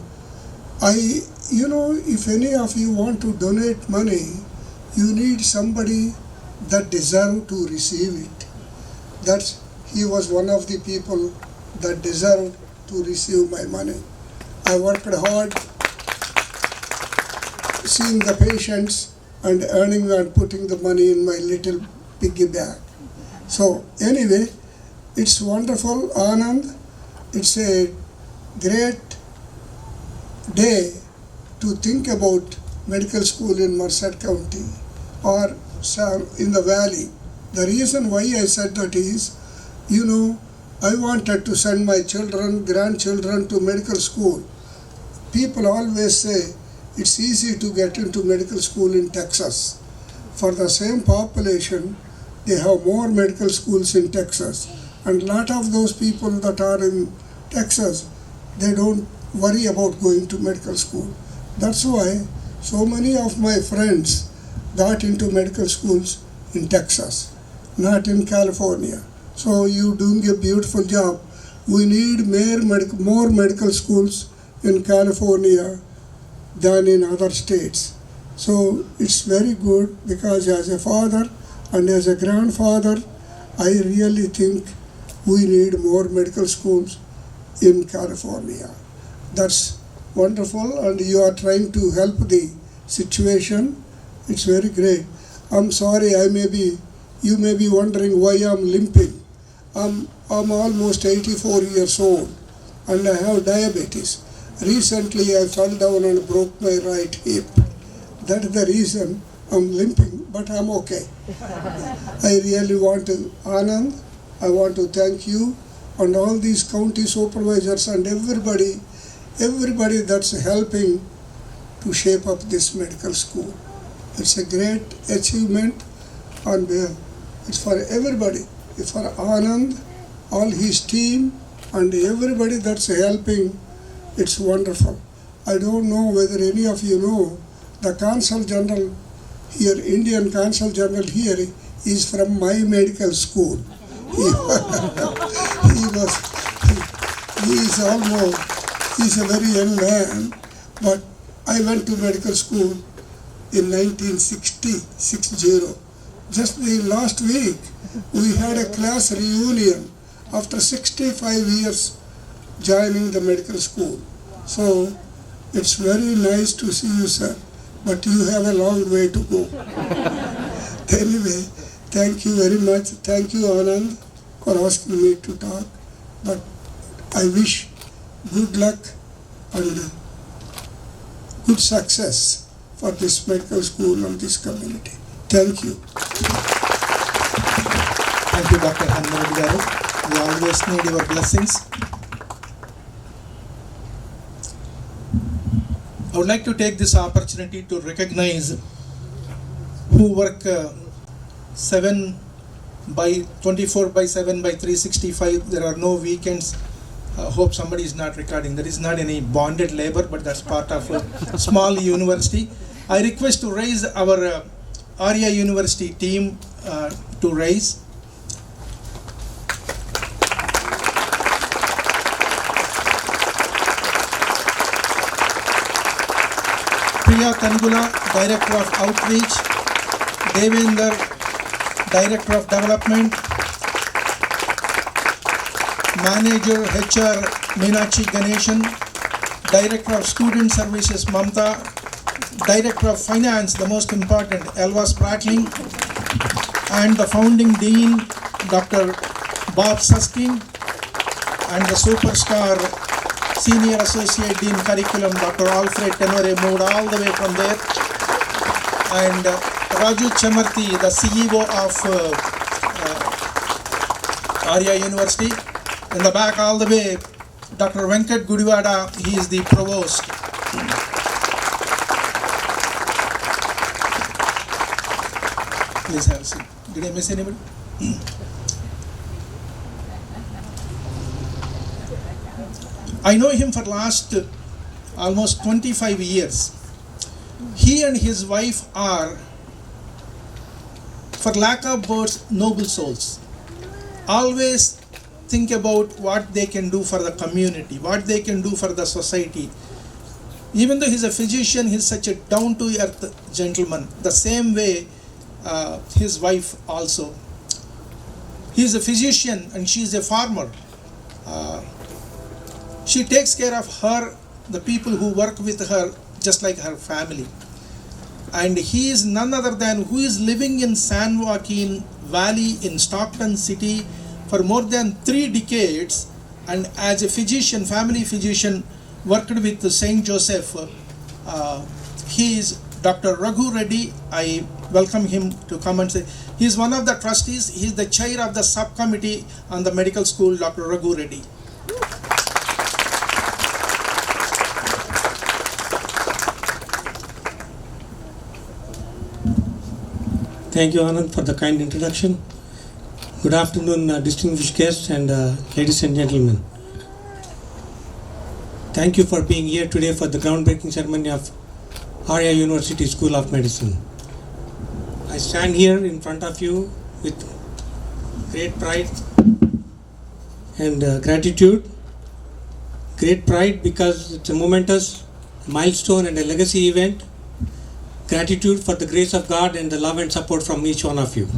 If any of you want to donate money, you need somebody that deserve to receive it. He was one of the people that deserved to receive my money. I worked hard seeing the patients and earning and putting the money in my little piggy bag. So anyway, it's wonderful, Anand. It's a great day to think about medical school in Merced County or in the valley. The reason why I said that is, I wanted to send my children, grandchildren to medical school. People always say it's easy to get into medical school in Texas. For the same population, they have more medical schools in Texas. And a lot of those people that are in Texas, they don't worry about going to medical school. That's why so many of my friends got into medical schools in Texas, not in California. So you're doing a beautiful job. We need more medical schools in California than in other states. So it's very good, because as a father and as a grandfather, I really think we need more medical schools in California. That's wonderful, and you are trying to help the situation. It's very great. I'm sorry, you may be wondering why I'm limping. I'm almost 84 years old and I have diabetes. Recently I fell down and broke my right hip. That is the reason I'm limping, but I'm okay. I really want to, Anand, I want to thank you and all these county supervisors and everybody that's helping to shape up this medical school. It's a great achievement, and it's for everybody. It's for Anand, all his team, and everybody that's helping. It's wonderful. I don't know whether any of you know, the Consul General here, Indian Consul General here, is from my medical school. He's a very young man, but I went to medical school in 1960. Just the last week, we had a class reunion after 65 years joining the medical school. So it's very nice to see you, sir, but you have a long way to go. Anyway, thank you very much. Thank you, Anand, for asking me to talk. But I wish good luck and good success for this medical school and this community. Thank you. Thank you, Dr. Hanmareddy garu. We always need your blessings. I would like to take this opportunity to recognize who work 24/7/365. There are no weekends. Hope somebody is not recording. There is not any bonded labor, but that's part of a small university. I request to raise our Aria University team to raise. Priya Tangula, Director of Outreach. Devender, Director of Development. Manager HR Meenakshi Ganeshan, Director of Student Services Mamta, Director of Finance, the most important, Elva Spratling, and the founding Dean, Dr. Bob Susking, and the superstar Senior Associate Dean Curriculum, Dr. Alfred Tenore, moved all the way from there, and Raju Chamarthi, the CEO of Aria University. In the back all the way, Dr. Venkat Gudivada, he is the provost. Please have a seat. Did I miss anybody? I know him for last almost 25 years. He and his wife are for lack of words, noble souls. Always think about what they can do for the community, what they can do for the society. Even though he's a physician, he's such a down-to-earth gentleman. The same way his wife also. He's a physician and she's a farmer. She takes care of the people who work with her, just like her family. And he is none other than who is living in San Joaquin Valley in Stockton City for more than 3 decades, and as a physician, family physician, worked with St. Joseph. He is Dr. Raghu Reddy. I welcome him to come and say. He is one of the trustees. He is the chair of the subcommittee on the medical school, Dr. Raghu Reddy. Thank you, Anand, for the kind introduction. Good afternoon, distinguished guests and ladies and gentlemen. Thank you for being here today for the groundbreaking ceremony of Aria University School of Medicine. I stand here in front of you with great pride and gratitude. Great pride because it's a momentous milestone and a legacy event. Gratitude for the grace of God and the love and support from each one of you.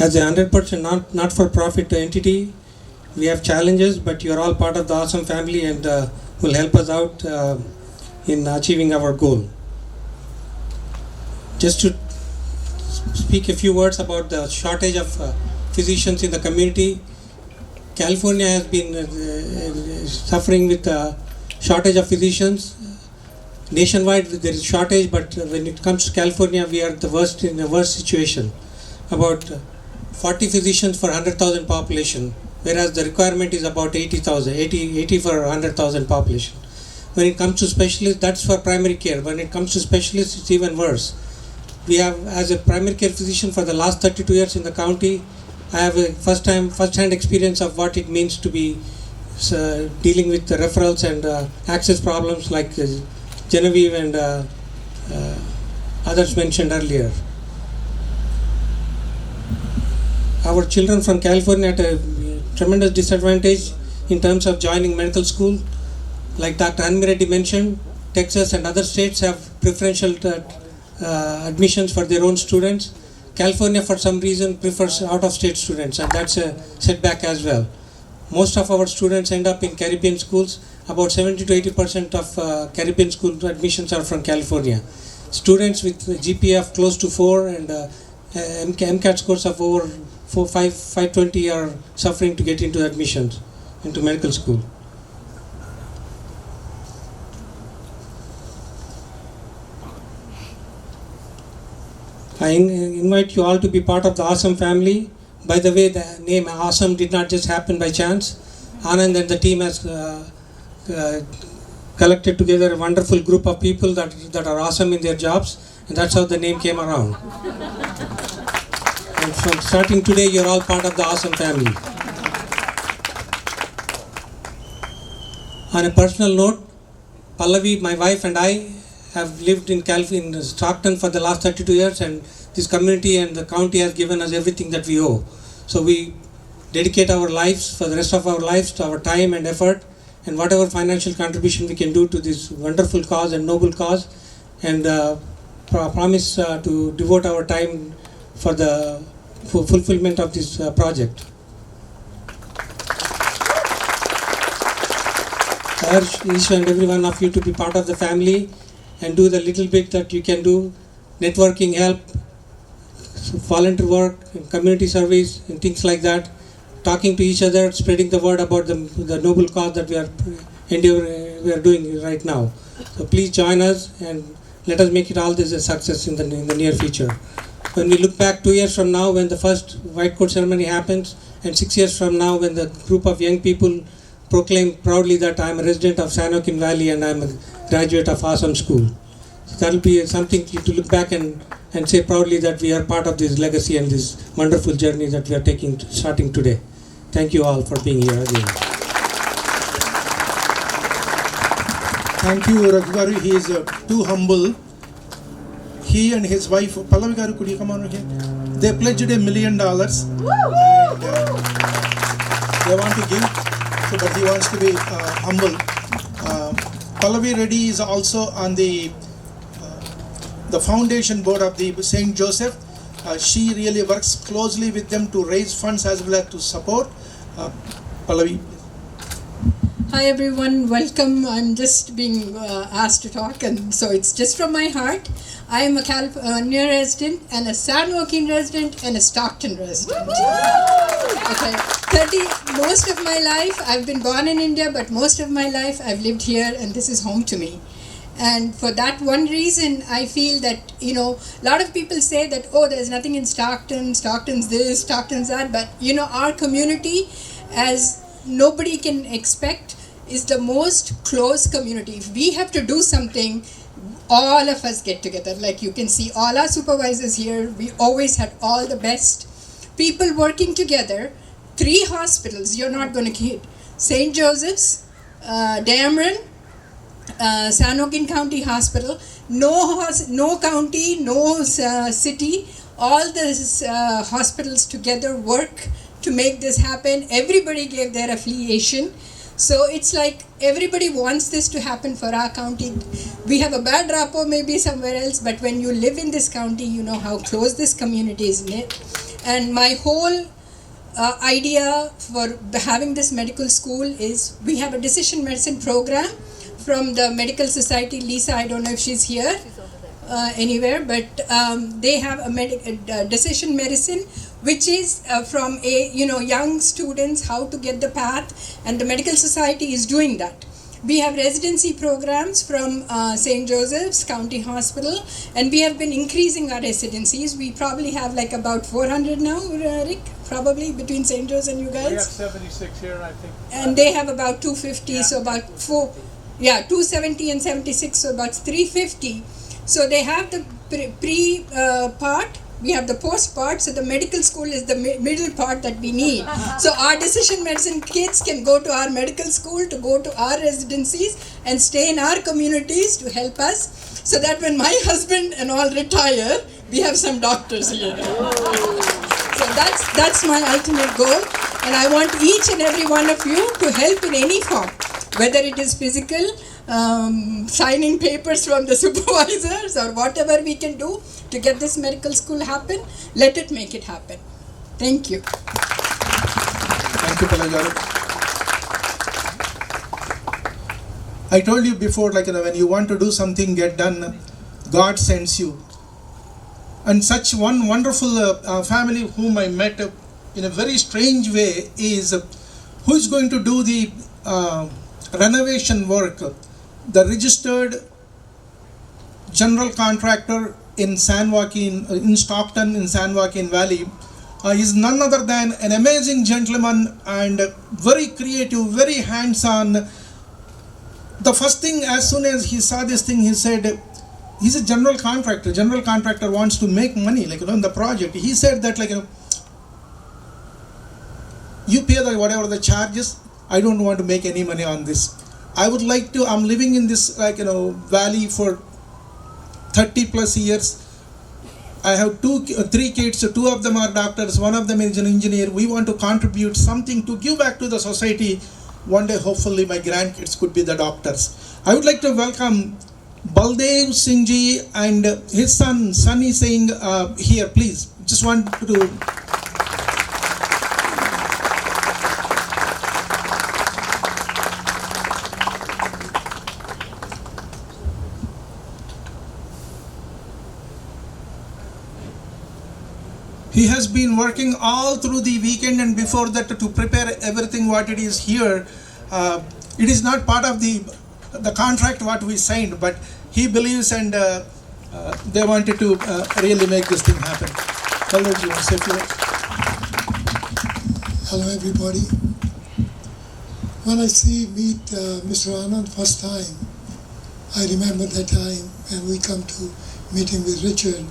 As a 100% not-for-profit entity, we have challenges, but you are all part of the awesome family and will help us out in achieving our goal. Just to speak a few words about the shortage of physicians in the community. California has been suffering with a shortage of physicians. Nationwide there is shortage, but when it comes to California, we are in the worst situation. About 40 physicians for 100,000 population, whereas the requirement is about 80 for 100,000 population. When it comes to specialists, that's for primary care. When it comes to specialists, it's even worse. We have, as a primary care physician for the last 32 years in the county, I have a first-hand experience of what it means to be dealing with the referrals and access problems like Genevieve and others mentioned earlier. Our children from California are at a tremendous disadvantage in terms of joining medical school. Like Dr. Hanmireddy mentioned, Texas and other states have preferential admissions for their own students. California, for some reason, prefers out-of-state students, and that's a setback as well. Most of our students end up in Caribbean schools. About 70 to 80% of Caribbean school admissions are from California. Students with GPA of close to 4 and MCAT scores of over 520 are suffering to get into admissions into medical school. I invite you all to be part of the awesome family. By the way, the name awesome did not just happen by chance. Anand and the team has collected together a wonderful group of people that are awesome in their jobs, and that's how the name came around. And from starting today, you're all part of the awesome family. On a personal note, Pallavi, my wife, and I have lived in Stockton for the last 32 years, and this community and the county has given us everything that we owe. So we dedicate our lives, for the rest of our lives, to our time and effort, and whatever financial contribution we can do to this wonderful cause and noble cause, and promise to devote our time for the fulfillment of this project. I urge each and every one of you to be part of the family and do the little bit that you can do, networking help, volunteer work, community service, and things like that, talking to each other, spreading the word about the noble cause that we are doing right now. So please join us and let us make it all this a success in the near future. When we look back 2 years from now when the first white coat ceremony happens, and 6 years from now when the group of young people proclaim proudly that I am a resident of San Joaquin Valley and I am a graduate of awesome school. So that will be something to look back and and say proudly that we are part of this legacy and this wonderful journey that we are starting today. Thank you all for being here again. Thank you, Raghu Garu. He is too humble. He and his wife, Pallavi Garu, could you come on here? They pledged $1 million. And, they want to give, so, but he wants to be humble. Pallavi Reddy is also on the foundation board of the St. Joseph. She really works closely with them to raise funds as well as to support. Pallavi. Hi everyone, welcome. I'm just being asked to talk, and so it's just from my heart. I am a California resident and a San Joaquin resident and a Stockton resident. Okay, most of my life, I've been born in India, but most of my life I've lived here, and this is home to me. And for that one reason, I feel that, a lot of people say that, oh, there's nothing in Stockton, Stockton's this, Stockton's that, but, our community, as nobody can expect, is the most close community. If we have to do something, all of us get together. Like you can see all our supervisors here, we always had all the best people working together. 3 hospitals, you're not going to kid. St. Joseph's, Dameron, San Joaquin County Hospital, no county, no city, all the hospitals together work to make this happen. Everybody gave their affiliation. So it's like everybody wants this to happen for our county. We have a bad rapport maybe somewhere else, but when you live in this county, you know how close this community is knit. And my whole idea for having this medical school is we have a decision medicine program from the Medical Society. Lisa, I don't know if she's here anywhere, but they have a decision medicine, which is from young students how to get the path, and the Medical Society is doing that. We have residency programs from St. Joseph's County Hospital, and we have been increasing our residencies. We probably have like about 400 now, Rick, probably between St. Joseph's and you guys. We have 76 here, I think. And they have about 250, so about 270 and 76, so about 350. So they have the pre part, we have the post part, so the medical school is the middle part that we need. So our decision medicine kids can go to our medical school, to go to our residencies and stay in our communities to help us, so that when my husband and all retire, we have some doctors here. So that's my ultimate goal, and I want each and every one of you to help in any form, whether it is physical, signing papers from the supervisors, or whatever we can do to get this medical school happen. Let it make it happen. Thank you. Thank you, Pallavi. I told you before, when you want to do something get done, God sends you. And such one wonderful family whom I met in a very strange way is who is going to do the renovation work. The registered general contractor in San Joaquin, in Stockton, in San Joaquin Valley, is none other than an amazing gentleman and very creative, very hands-on. The first thing, as soon as he saw this thing, he said, he's a general contractor. General contractor wants to make money, in the project. He said that, you pay whatever the charges. I don't want to make any money on this. I would like to, I'm living in this valley for 30 plus years. I have 3 kids, 2 of them are doctors, 1 of them is an engineer. We want to contribute something to give back to the society. One day, hopefully, my grandkids could be the doctors. I would like to welcome Baldev Singhji and his son, Sunny Singh, here, please. Just want to... He has been working all through the weekend and before that to prepare everything what it is here. It is not part of the contract what we signed, but he believes and they wanted to really make this thing happen. Hello, you want to say a few words? Hello, everybody. When I meet Mr. Anand first time, I remember that time when we come to meeting with Richard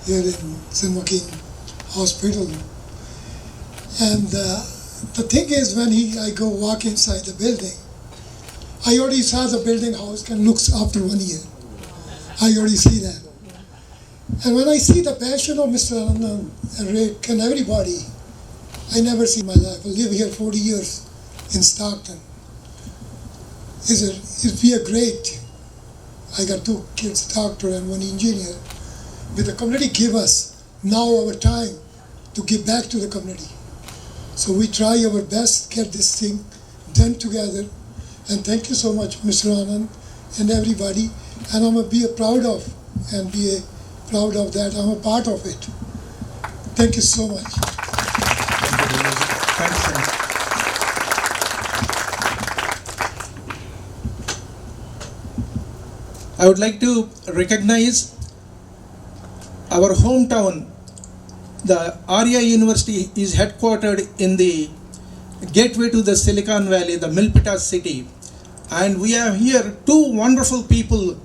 here in San Joaquin Hospital. And the thing is, when I go walk inside the building, I already saw the building how it can look after 1 year. I already see that. And when I see the passion of Mr. Anand and Rick and everybody, I never see in my life. I live here 40 years in Stockton. It'd be a great. I got 2 kids, doctor and 1 engineer. But the community give us now our time to give back to the community. So we try our best to get this thing done together. And thank you so much, Mr. Anand and everybody. And I'm going to be proud of that. I'm a part of it. Thank you so much. Thanks, sir. I would like to recognize our hometown. The Aria University is headquartered in the gateway to the Silicon Valley, the Milpitas city. And we have here 2 wonderful people,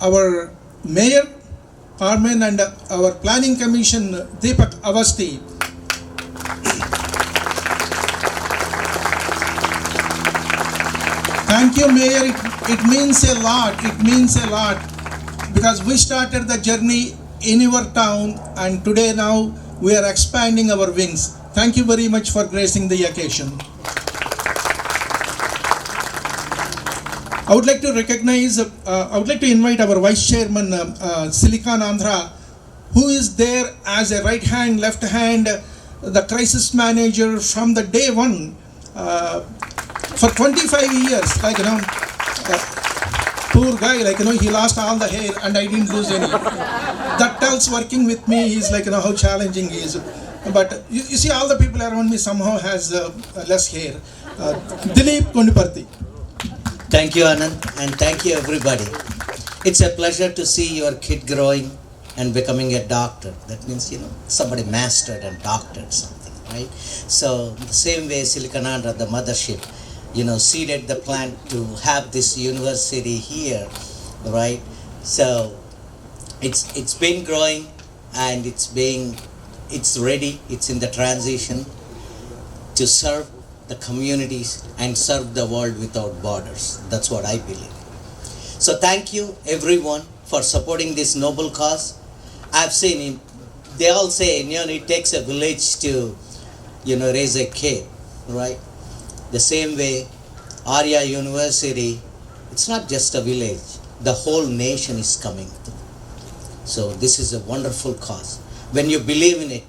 our Mayor Carmen and our Planning Commission Deepak Avasti. Thank you, Mayor. It means a lot. It means a lot because we started the journey in your town, and today now we are expanding our wings. Thank you very much for gracing the occasion. I would like to recognize, I would like to invite our Vice Chairman, Silicon Andhra, who is there as a right hand, left hand, the crisis manager from the day one. For 25 years, like, poor guy, like, he lost all the hair and I didn't lose any. That tells working with me is like, how challenging he is. But you see, all the people around me somehow has less hair. Dilip Kondiparthi. Thank you, Anand, and thank you, everybody. It's a pleasure to see your kid growing and becoming a doctor. That means, somebody mastered and doctored something, right? So, the same way Silicon Andhra, the mothership, seeded the plant to have this university here, right? So, it's been growing and it's ready, it's in the transition to serve the communities and serve the world without borders. That's what I believe. So thank you everyone for supporting this noble cause. I've seen they all say, it takes a village to, raise a kid, right? The same way, Aria University, it's not just a village. The whole nation is coming. So this is a wonderful cause. When you believe in it,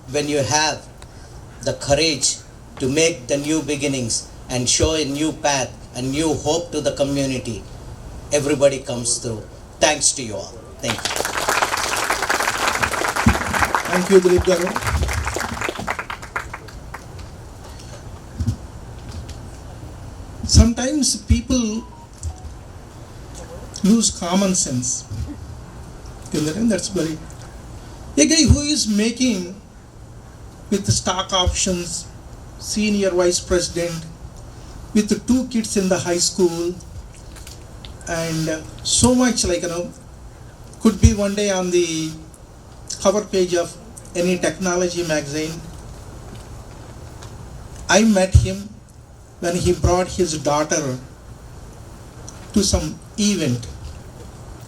when you have the courage to make the new beginnings and show a new path, a new hope to the community, everybody comes through. Thanks to you all. Thank you. Thank you, Dilip Garu. Sometimes people lose common sense. That's very. A guy who is making with stock options, senior vice president, with 2 kids in the high school, and so much could be one day on the cover page of any technology magazine. I met him when he brought his daughter to some event.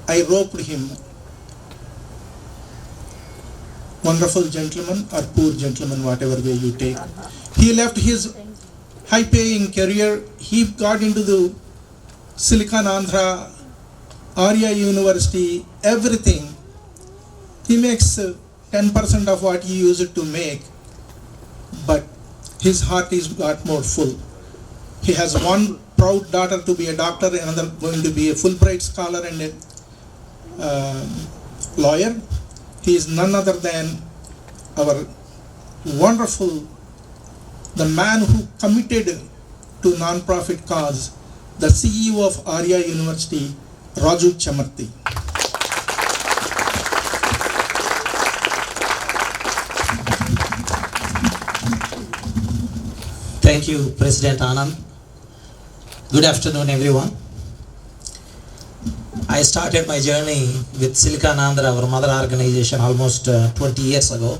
I roped him. Wonderful gentleman or poor gentleman, whatever way you take. He left his high-paying career. He got into the Silicon Andhra, Aria University, everything. He makes 10% of what he used to make, but his heart is got more full. He has one proud daughter to be a doctor, another going to be a Fulbright scholar and a lawyer. He is none other than our wonderful, the man who committed to non-profit cause, the CEO of Aria University, Raju Chamarthi. Thank you, President Anand. Good afternoon, everyone. I started my journey with Silicon Andhra, our mother organization, almost 20 years ago.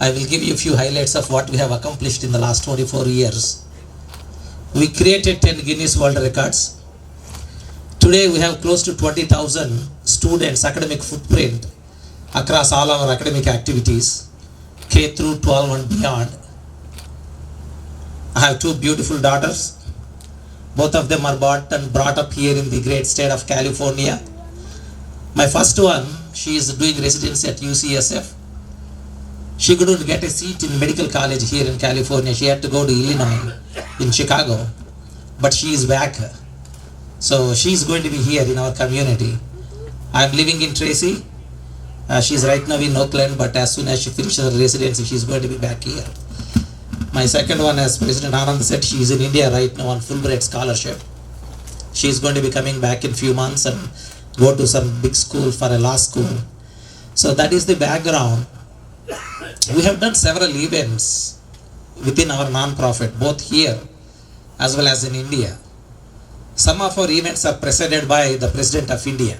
I will give you a few highlights of what we have accomplished in the last 24 years. We created 10 Guinness World Records. Today we have close to 20,000 students' academic footprint across all our academic activities, K through 12 and beyond. I have two beautiful daughters. Both of them are bought and brought up here in the great state of California. My first one, she is doing residency at UCSF. She couldn't get a seat in medical college here in California. She had to go to Illinois, in Chicago. But she is back. So she is going to be here in our community. I am living in Tracy. She is right now in Oakland, but as soon as she finishes her residency, she is going to be back here. My second one, as President Anand said, she is in India right now on Fulbright scholarship. She is going to be coming back in few months and go to some big school for a law school. So that is the background. We have done several events within our non-profit, both here as well as in India. Some of our events are presided by the President of India.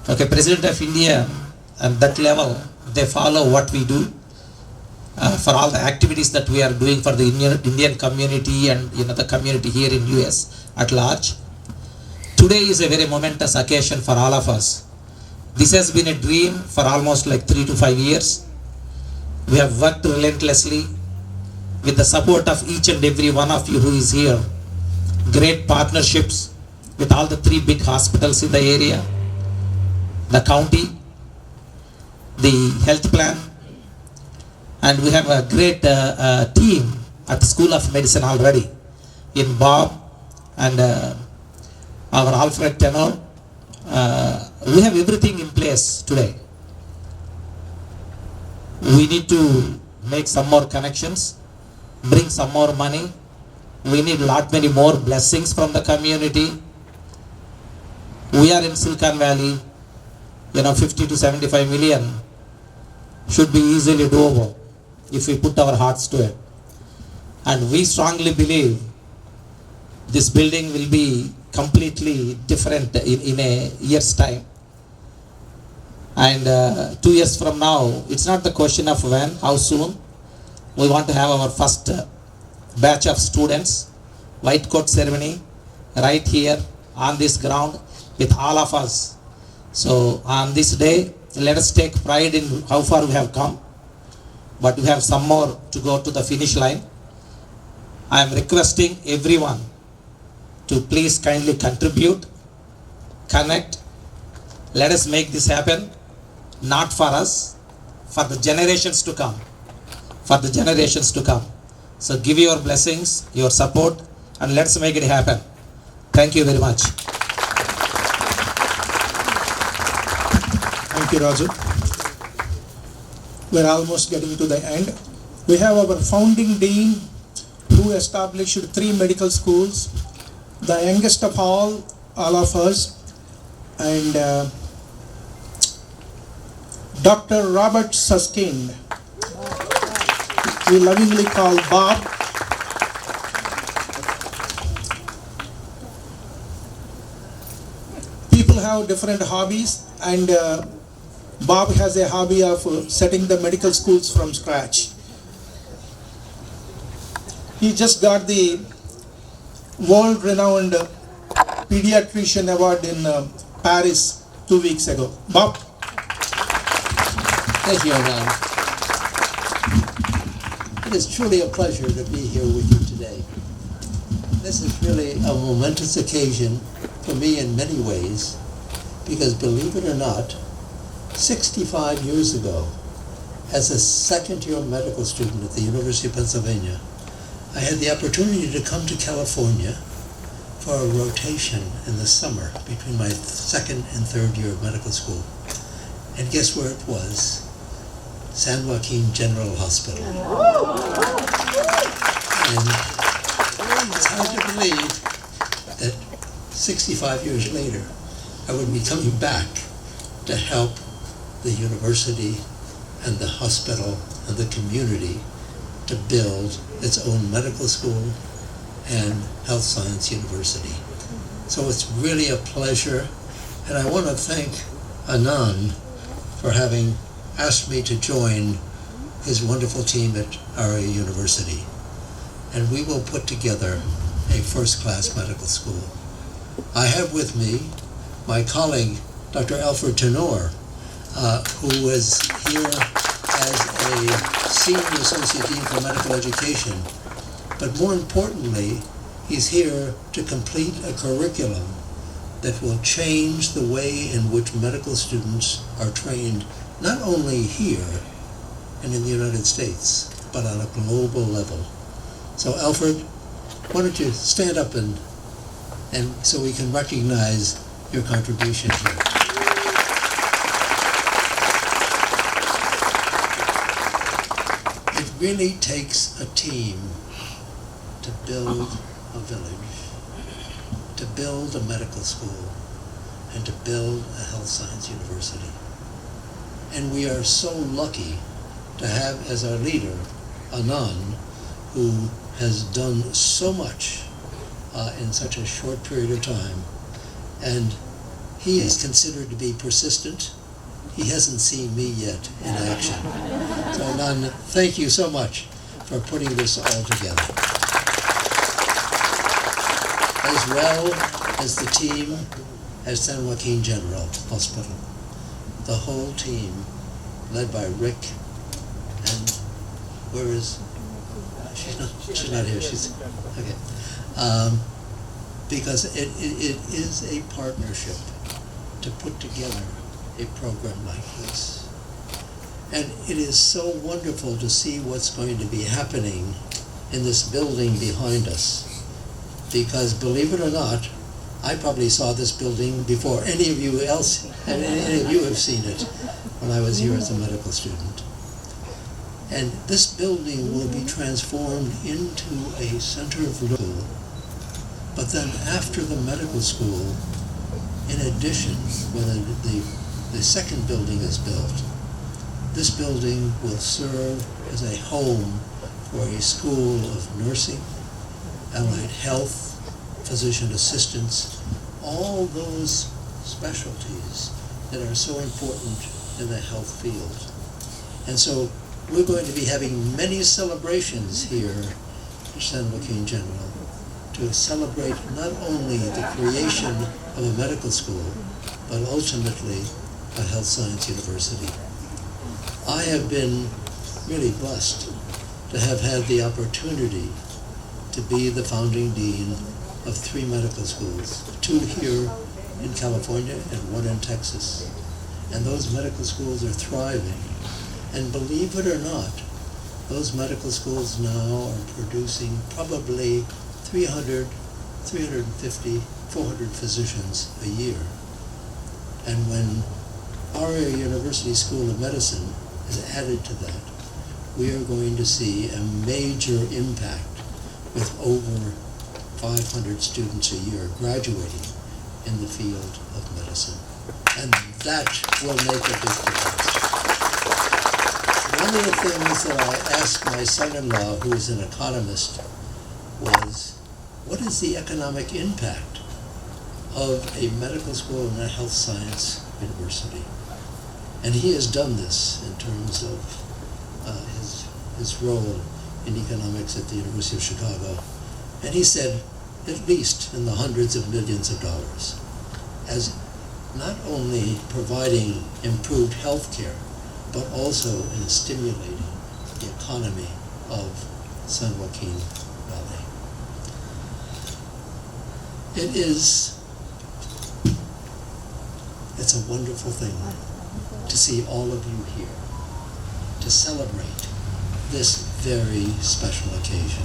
Okay, President of India at that level, they follow what we do. For all the activities that we are doing for the Indian community and the community here in US at large. Today is a very momentous occasion for all of us. This has been a dream for almost like 3 to 5 years. We have worked relentlessly with the support of each and every one of you who is here. Great partnerships with all the 3 big hospitals in the area, the county, the health plan, and we have a great team at the School of Medicine already in Bob and our Alfred Ph.no. We have everything in place today. We need to make some more connections, bring some more money. We need many more blessings from the community. We are in Silicon Valley, 50 to 75 million should be easily doable if we put our hearts to it. And we strongly believe this building will be completely different in a year's time. And 2 years from now, it's not the question of when, how soon. We want to have our first batch of students, white coat ceremony, right here on this ground with all of us. So on this day, let us take pride in how far we have come. But we have some more to go to the finish line. I am requesting everyone to please kindly contribute, connect. Let us make this happen, not for us, for the generations to come. For the generations to come. So give your blessings, your support, and let's make it happen. Thank you very much. Thank you, Raju. We're almost getting to the end. We have our founding dean who established 3 medical schools, the youngest of all of us, and Dr. Robert Susskind, we lovingly call Bob. People have different hobbies, and Bob has a hobby of setting the medical schools from scratch. He just got the world-renowned pediatrician award in Paris 2 weeks ago. Bob? Thank you, Anand. It is truly a pleasure to be here with you today. This is really a momentous occasion for me in many ways, because believe it or not, 65 years ago, as a second-year medical student at the University of Pennsylvania, I had the opportunity to come to California for a rotation in the summer between my second and third year of medical school. And guess where it was? San Joaquin General Hospital. And it's hard to believe that 65 years later, I would be coming back to help the university and the hospital and the community to build its own medical school and health science university. So it's really a pleasure, and I want to thank Anand for having asked me to join his wonderful team at Aria University. And we will put together a first-class medical school. I have with me my colleague, Dr. Ph.no, who is here as a Senior Associate Dean for Medical Education. But more importantly, he's here to complete a curriculum that will change the way in which medical students are trained, not only here and in the United States, but on a global level. So Alfred, why don't you stand up and so we can recognize your contribution here. It really takes a team to build a village, to build a medical school, and to build a health science university. And we are so lucky to have as our leader Anand, who has done so much in such a short period of time. And he is considered to be persistent. He hasn't seen me yet in action. So Anand, thank you so much for putting this all together. As well as the team at San Joaquin General Hospital. The whole team, led by Rick, and where is, she's not here, she's, okay. Because it is a partnership to put together a program like this. And it is so wonderful to see what's going to be happening in this building behind us. Because believe it or not, I probably saw this building before any of you else, and any of you have seen it when I was here as a medical student. And this building will be transformed into a center of school. But then after the medical school, in addition, when the second building is built, this building will serve as a home for a school of nursing, allied health, physician assistants, all those specialties that are so important in the health field. And so we're going to be having many celebrations here at San Joaquin General to celebrate not only the creation of a medical school, but ultimately a health science university. I have been really blessed to have had the opportunity to be the founding dean of 3 medical schools, 2 here in California and 1 in Texas. And those medical schools are thriving. And believe it or not, those medical schools now are producing probably 300, 350, 400 physicians a year. And when Aria University School of Medicine is added to that, we are going to see a major impact with over 500 students a year graduating in the field of medicine. And that will make a big difference. One of the things that I asked my son-in-law, who is an economist, was, what is the economic impact of a medical school and a health science university? And he has done this in terms of his role in economics at the University of Chicago. And he said, at least in the hundreds of millions of dollars, as not only providing improved health care, but also in stimulating the economy of San Joaquin Valley. It's a wonderful thing to see all of you here to celebrate this very special occasion.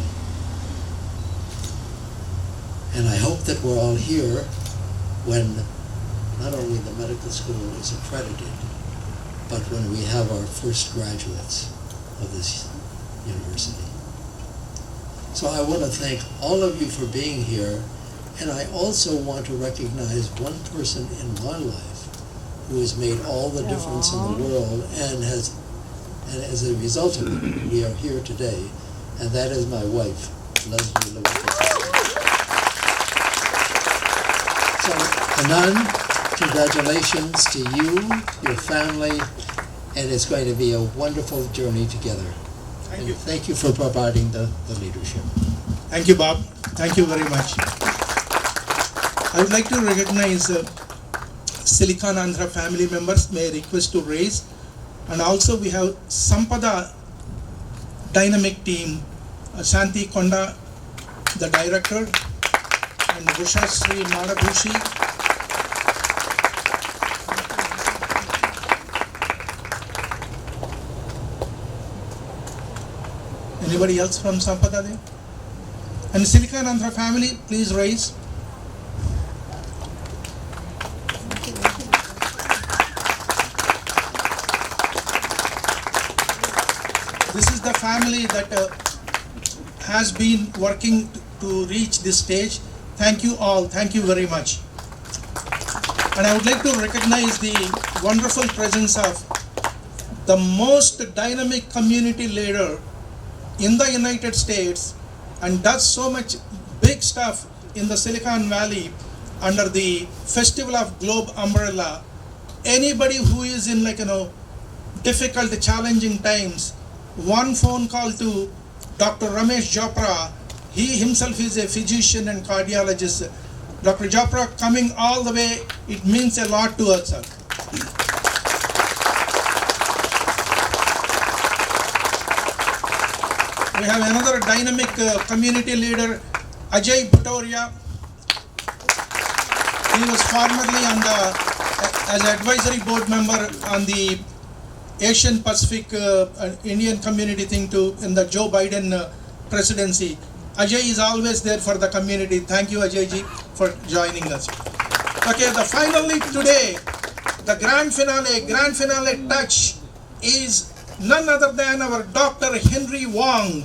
And I hope that we're all here when not only the medical school is accredited, but when we have our first graduates of this university. So I want to thank all of you for being here, and I also want to recognize one person in my life who has made all the difference in the world, and as a result of it, we are here today, and that is my wife, Leslie Lewis. So, Anand, congratulations to you, your family, and it's going to be a wonderful journey together. Thank you. Thank you for providing the leadership. Thank you, Bob. Thank you very much. I would like to recognize Silicon Andhra family members. May I request to raise. And also we have Sampada dynamic team, Shanti Konda, the director, and Busha Sri Nadabushi. Anybody else from Sampada there? And Silicon Andhra family, please raise. This is the family that has been working to reach this stage. Thank you all. Thank you very much. And I would like to recognize the wonderful presence of the most dynamic community leader in the United States and does so much big stuff in the Silicon Valley under the Festival of Globe umbrella. Anybody who is in difficult, challenging times, one phone call to Dr. Ramesh Jopra, he himself is a physician and cardiologist. Dr. Jopra coming all the way, it means a lot to us, sir. We have another dynamic community leader, Ajay Bhutoria. He was formerly as advisory board member on the Asian Pacific Indian community thing in the Joe Biden presidency. Ajay is always there for the community. Thank you, Ajay ji, for joining us. Okay, finally today, the grand finale touch is none other than our Dr. Henry Wong.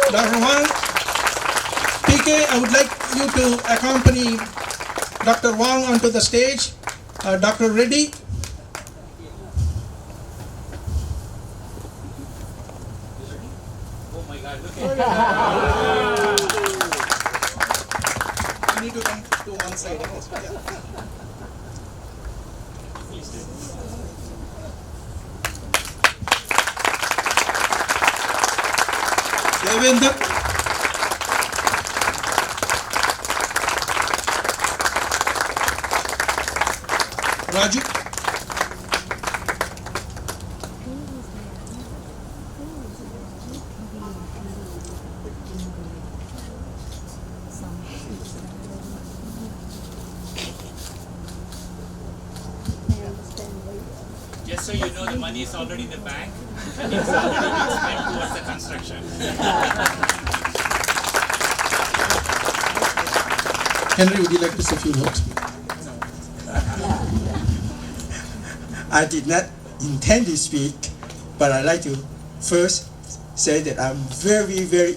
Dr. Wong, PK, I would like you to accompany Dr. Wong onto the stage. Dr. Reddy. Oh my God, look You need to come to one side. Devendra. Raju. Just so you know, the money is already in the bank and it's already been spent towards the construction. Henry, would you like to say a few words? I did not intend to speak, but I'd like to first say that I'm very, very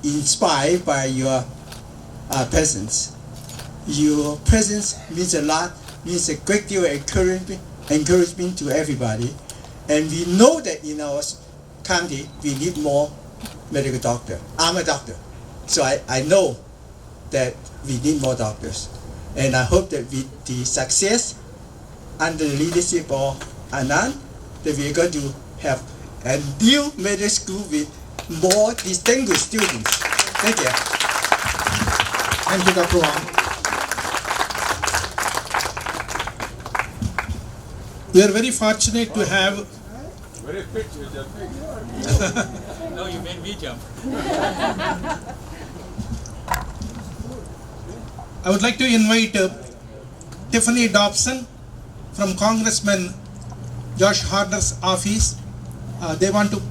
inspired by your presence. Your presence means a lot, means a great deal of encouragement to everybody. And we know that in our county, we need more medical doctors. I'm a doctor, so I know that we need more doctors. And I hope that with the success under the leadership of Anand, that we are going to have a new medical school with more distinguished students. Thank you. Thank you, Dr. Wong. We are very fortunate to have. Very quick, you're jumping. No, you made me jump. I would like to invite Tiffany Dobson from Congressman Josh Harder's office. They want to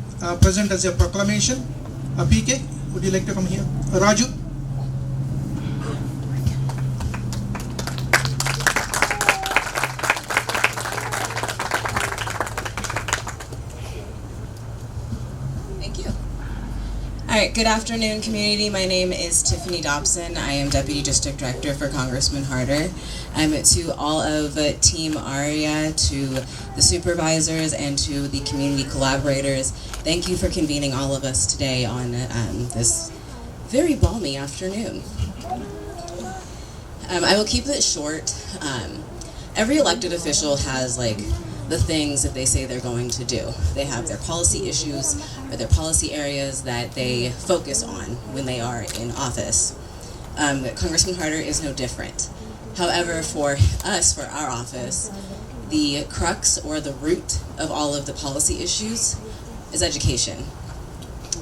present as a proclamation. PK, would you like to come here? Raju? All right, good afternoon, community. My name is Tiffany Dobson. I am Deputy District Director for Congressman Harder. To all of Team Aria, to the supervisors, and to the community collaborators, thank you for convening all of us today on this very balmy afternoon. I will keep it short. Every elected official has like the things that they say they're going to do. They have their policy issues or their policy areas that they focus on when they are in office. Congressman Harder is no different. However, for us, for our office, the crux or the root of all of the policy issues is education.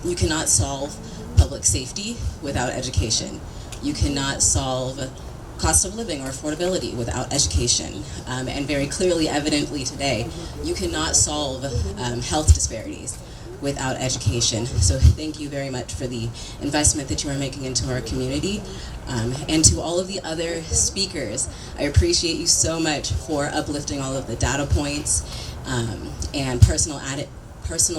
You cannot solve public safety without education. You cannot solve cost of living or affordability without education. And very clearly, evidently today, you cannot solve health disparities without education. So thank you very much for the investment that you are making into our community. And to all of the other speakers, I appreciate you so much for uplifting all of the data points and personal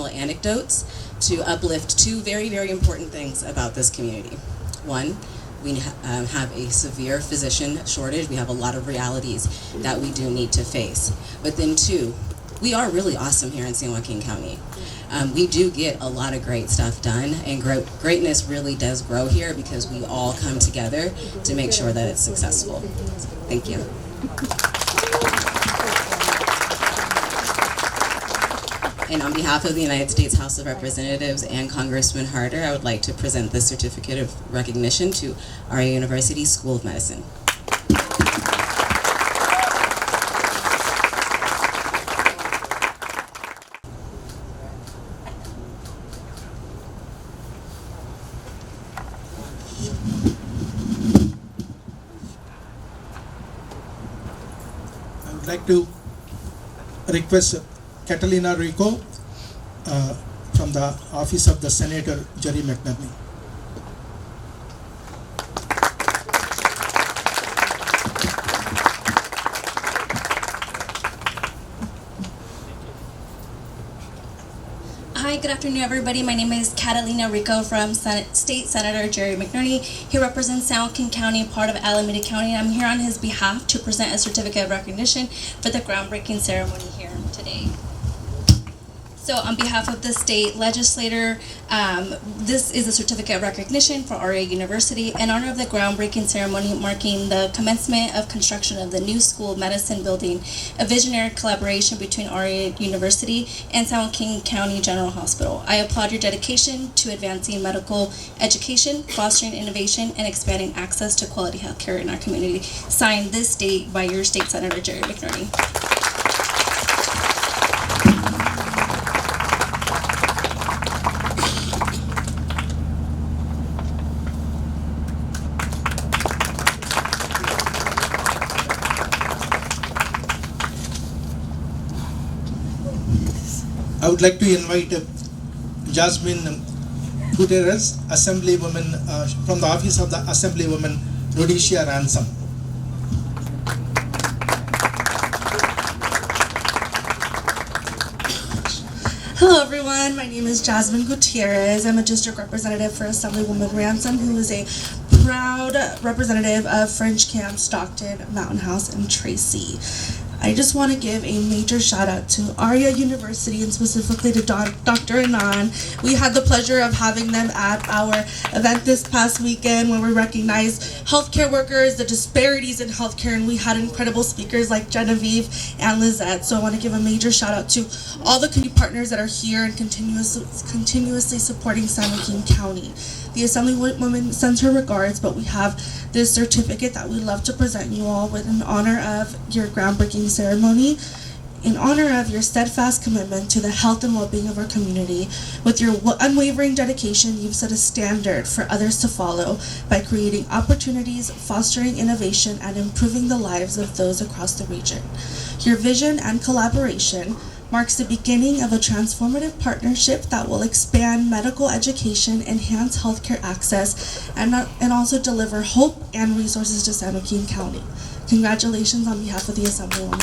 anecdotes to uplift two very, very important things about this community. One, we have a severe physician shortage. We have a lot of realities that we do need to face. But then two, we are really awesome here in San Joaquin County. We do get a lot of great stuff done, and greatness really does grow here because we all come together to make sure that it's successful. Thank you. And on behalf of the United States House of Representatives and Congressman Harder, I would like to present this certificate of recognition to Aria University School of Medicine. I would like to request Catalina Rico from the Office of the Senator Jerry McNerney. Hi, good afternoon, everybody. My name is Catalina Rico from State Senator Jerry McNerney. He represents San Joaquin County, part of Alameda County, and I'm here on his behalf to present a certificate of recognition for the groundbreaking ceremony here today. So on behalf of the state legislator, this is a certificate of recognition for Aria University in honor of the groundbreaking ceremony marking the commencement of construction of the new School of Medicine building, a visionary collaboration between Aria University and San Joaquin County General Hospital. I applaud your dedication to advancing medical education, fostering innovation, and expanding access to quality health care in our community. Signed this date by your State Senator Jerry McNerney. I would like to invite Jasmine Gutierrez, Assemblywoman from the Office of the Assemblywoman Rhodesia Ransom. Hello everyone, my name is Jasmine Gutierrez. I'm a district representative for Assemblywoman Ransom, who is a proud representative of French Camp, Stockton, Mountain House, and Tracy. I just want to give a major shout out to Aria University and specifically to Dr. Anand. We had the pleasure of having them at our event this past weekend where we recognized healthcare workers, the disparities in healthcare, and we had incredible speakers like Genevieve and Lizette. So I want to give a major shout out to all the community partners that are here and continuously supporting San Joaquin County. The Assemblywoman sends her regards, but we have this certificate that we'd love to present you all with in honor of your groundbreaking ceremony, in honor of your steadfast commitment to the health and well-being of our community. With your unwavering dedication, you've set a standard for others to follow by creating opportunities, fostering innovation, and improving the lives of those across the region. Your vision and collaboration marks the beginning of a transformative partnership that will expand medical education, enhance healthcare access, and also deliver hope and resources to San Joaquin County. Congratulations on behalf of the Assemblywoman.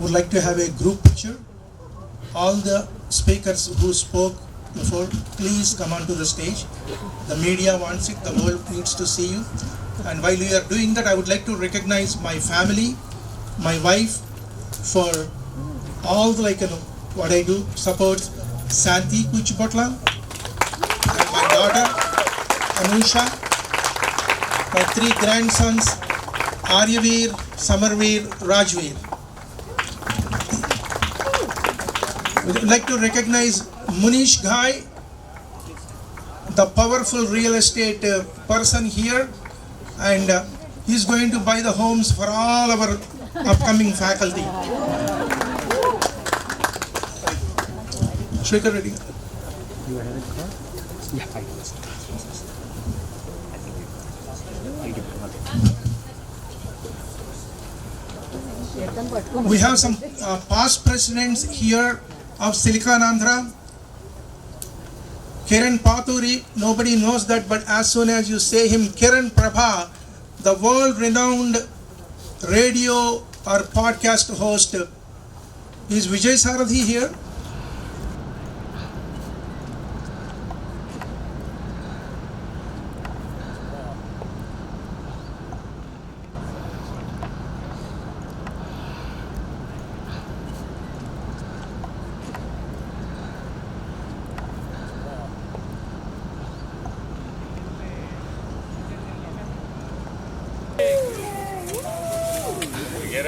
Would like to have a group picture. All the speakers who spoke before, please come onto the stage. The media wants it, the world needs to see you. And while you are doing that, I would like to recognize my family, my wife, for all the, what I do, support Santi Kuchipotla, and my daughter, Anusha, my 3 grandsons, Aryaveer, Samarveer, Rajveer. I would like to recognize Munish Ghai, the powerful real estate person here, and he's going to buy the homes for all our upcoming faculty. Shrekar ready? You ahead in the car? Yeah, I do. We have some past presidents here of Silicon Andhra. Kiran Pathuri, nobody knows that, but as soon as you say him, Kiran Prabha, the world-renowned radio or podcast host. Is Vijay Sarathi here?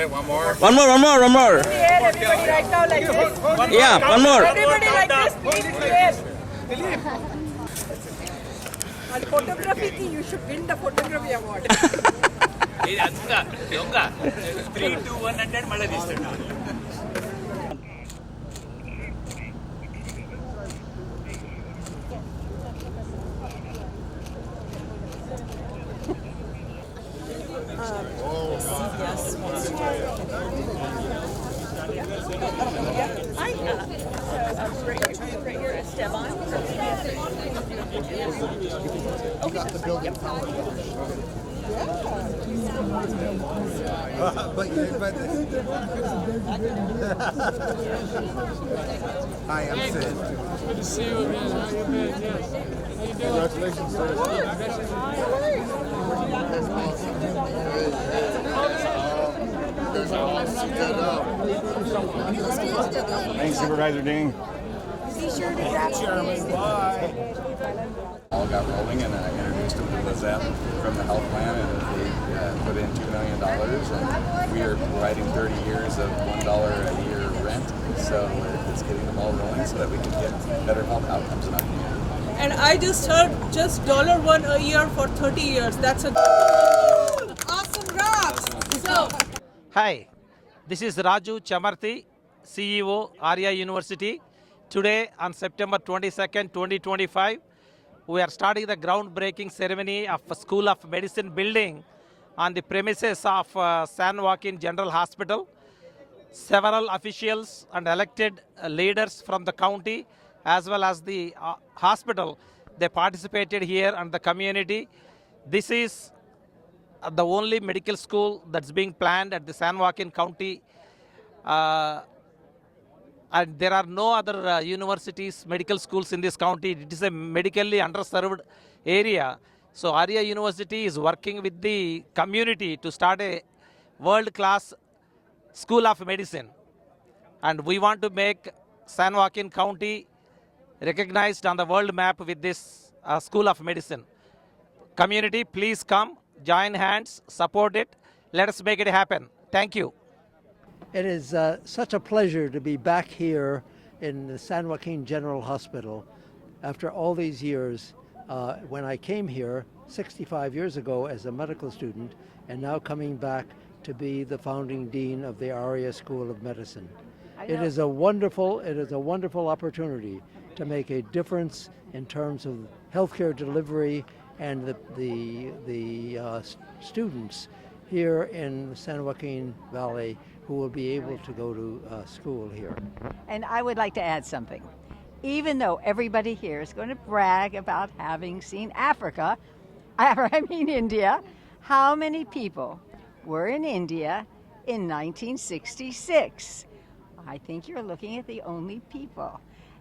One more. Everybody right now like this. Yeah, one more. Everybody like this, please. And photography, you should win the photography award. 3, 2, 1 అంటే మళ్ళీ తీస్తాడు. Hi, I'm Sid. Good to see you again. How you been? Yes. How you doing? Congratulations, sir. Thanks, Supervisor Dean. Be sure to grab All got rolling, and I introduced them to Lizette from the health plan, and they put in $2 million, and we are providing 30 years of $1 a year rent, so it's getting the ball rolling so that we can get better health outcomes in our community. And I just heard just $1 a year for 30 years. That's a awesome rocks. So, Hi, this is Raju Chamarthi, CEO, Aria University. Today on September 22nd, 2025, we are starting the groundbreaking ceremony of a School of Medicine building on the premises of San Joaquin General Hospital. Several officials and elected leaders from the county as well as the hospital, they participated here and the community. This is the only medical school that's being planned at the San Joaquin County. And there are no other universities, medical schools in this county. It is a medically underserved area. So Aria University is working with the community to start a world-class School of Medicine. And we want to make San Joaquin County recognized on the world map with this School of Medicine. Community, please come, join hands, support it. Let us make it happen. Thank you. It is such a pleasure to be back here in the San Joaquin General Hospital after all these years. When I came here 65 years ago as a medical student, and now coming back to be the founding dean of the Aria School of Medicine. It is a wonderful opportunity to make a difference in terms of healthcare delivery and the students here in the San Joaquin Valley who will be able to go to school here. And I would like to add something. Even though everybody here is going to brag about having seen India, how many people were in India in 1966? I think you're looking at the only people.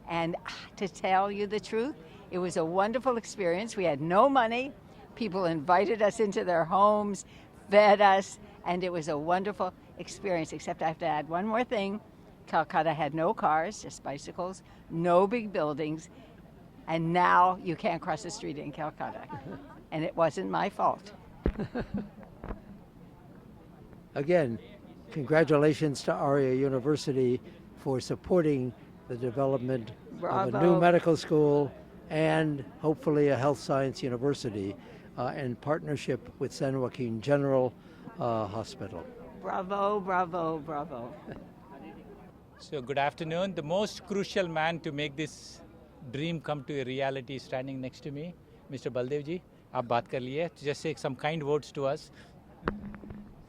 And to tell you the truth, it was a wonderful experience. We had no money. People invited us into their homes, fed us, and it was a wonderful experience, except I have to add one more thing. Calcutta had no cars, just bicycles, no big buildings, and now you can't cross the street in Calcutta. And it wasn't my fault. Again, congratulations to Aria University for supporting the development of a new medical school and hopefully a health science university in partnership with San Joaquin General Hospital. Bravo, bravo, bravo. So good afternoon. The most crucial man to make this dream come to a reality is standing next to me, Mr. Baldevji. आप बात कर लिए. Just say some kind words to us.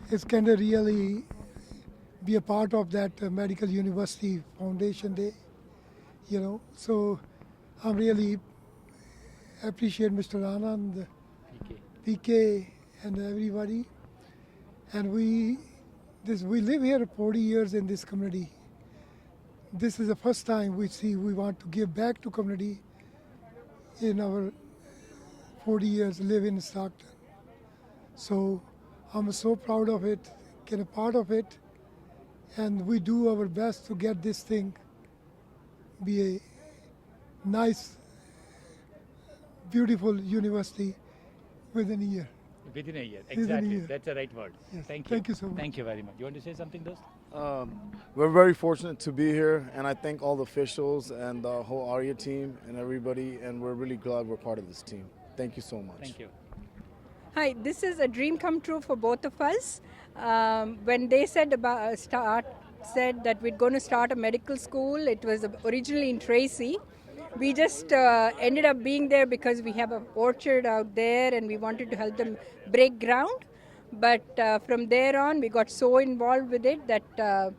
It's kind of really be a part of that Medical University Foundation Day, you know. So I'm really appreciate Mr. Anand, PK, and everybody. And we live here 40 years in this community. This is the first time we want to give back to community in our 40 years live in Stockton. So I'm so proud of it, get a part of it, and we do our best to get this thing be a nice, beautiful university within a year. Within a year, Within a exactly. year. That's the right word. Yes. Thank you. Thank you so much. Thank you very much. You want to say something, Dost? We're very fortunate to be here, and I thank all the officials and the whole Aria team and everybody, and we're really glad we're part of this team. Thank you so much. Thank you. Hi, this is a dream come true for both of us. When they said said that we're going to start a medical school, it was originally in Tracy. We just ended up being there because we have an orchard out there and we wanted to help them break ground. But from there on, we got so involved with it that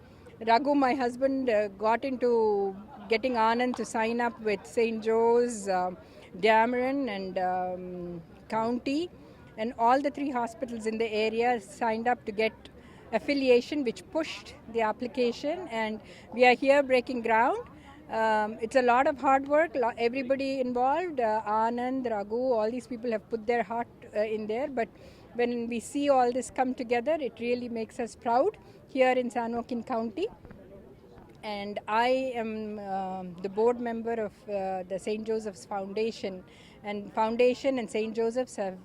Raghu, my husband, got into getting Anand to sign up with St. Joe's, Dameron and County. And all the 3 hospitals in the area signed up to get affiliation, which pushed the application. And we are here breaking ground. It's a lot of hard work. Everybody involved, Anand, Raghu, all these people have put their heart in there. But when we see all this come together, it really makes us proud here in San Joaquin County. And I am the board member of the St. Joseph's Foundation. And Foundation and St. Joseph's have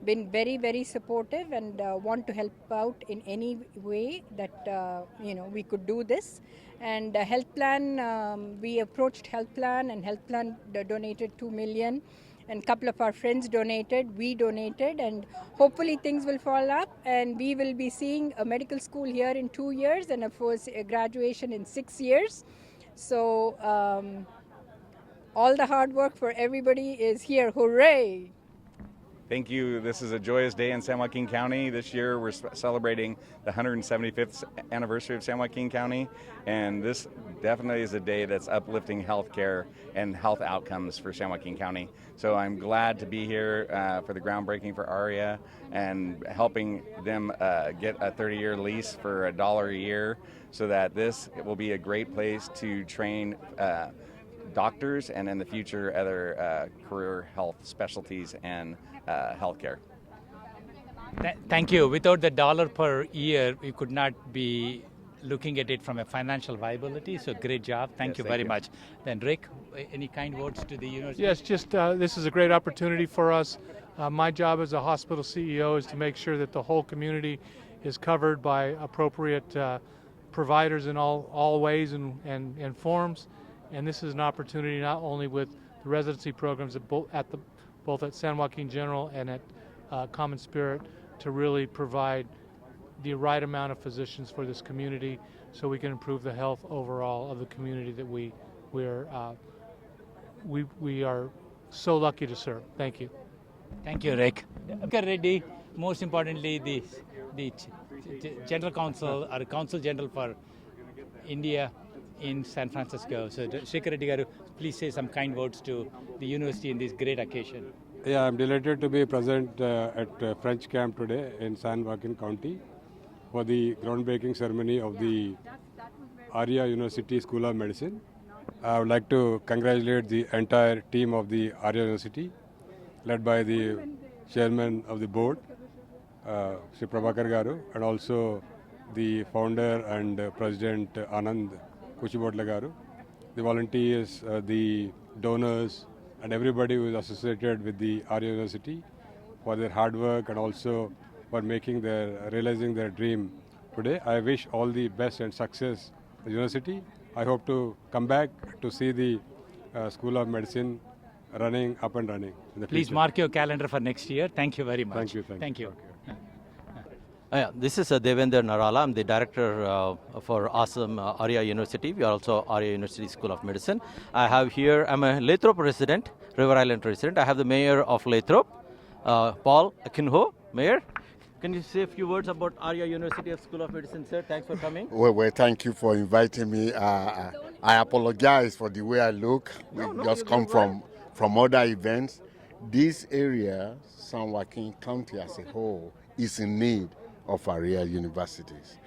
been very, very supportive and want to help out in any way that we could do this. And Health Plan, we approached Health Plan, and Health Plan donated $2 million. And a couple of our friends donated, we donated, and hopefully things will fall up and we will be seeing a medical school here in 2 years and of course a graduation in 6 years. So all the hard work for everybody is here. Hooray! Thank you. This is a joyous day in San Joaquin County. This year we're celebrating the 175th anniversary of San Joaquin County, and this definitely is a day that's uplifting healthcare and health outcomes for San Joaquin County. So I'm glad to be here for the groundbreaking for Aria and helping them get a 30-year lease for $1 a year, so that this will be a great place to train doctors and in the future other career health specialties and healthcare. Thank you. Without the $1 per year, we could not be looking at it from a financial viability. So great job. Thank you very much. Then Rick, any kind words to the university? Yes, just this is a great opportunity for us. My job as a hospital CEO is to make sure that the whole community is covered by appropriate providers in all ways and forms. And this is an opportunity not only with the residency programs both at San Joaquin General and at Common Spirit to really provide the right amount of physicians for this community so we can improve the health overall of the community that we are so lucky to serve. Thank you. Thank you, Rick. Reddy, most importantly, the General Counsel or Counsel General for India in San Francisco. So Shekhar Reddy garu, please say some kind words to the university in this great occasion. Yeah, I'm delighted to be present at French Camp today in San Joaquin County for the groundbreaking ceremony of the Aria University School of Medicine. I would like to congratulate the entire team of the Aria University, led by the chairman of the board, Sri Prabhakar Garu, and also the founder and president Anand Kuchibotla Garu, the volunteers, the donors, and everybody who is associated with the Aria University for their hard work and also for realizing their dream today. I wish all the best and success to the university. I hope to come back to see the School of Medicine running up and running in the Please future. mark your calendar for next year. Thank you very much. Thank you. Thank you. This is Devendra Narala. I'm the director for Awesome Aria University. We are also Aria University School of Medicine. I'm a Lathrop resident, River Island resident. I have the mayor of Lathrop, Paul Akinho. Mayor, can you say a few words about Aria University School of Medicine, sir? Thanks for coming. Well, thank you for inviting me. I apologize for the way I look. We just come from other events. This area, San Joaquin County as a whole, is in need of Aria universities.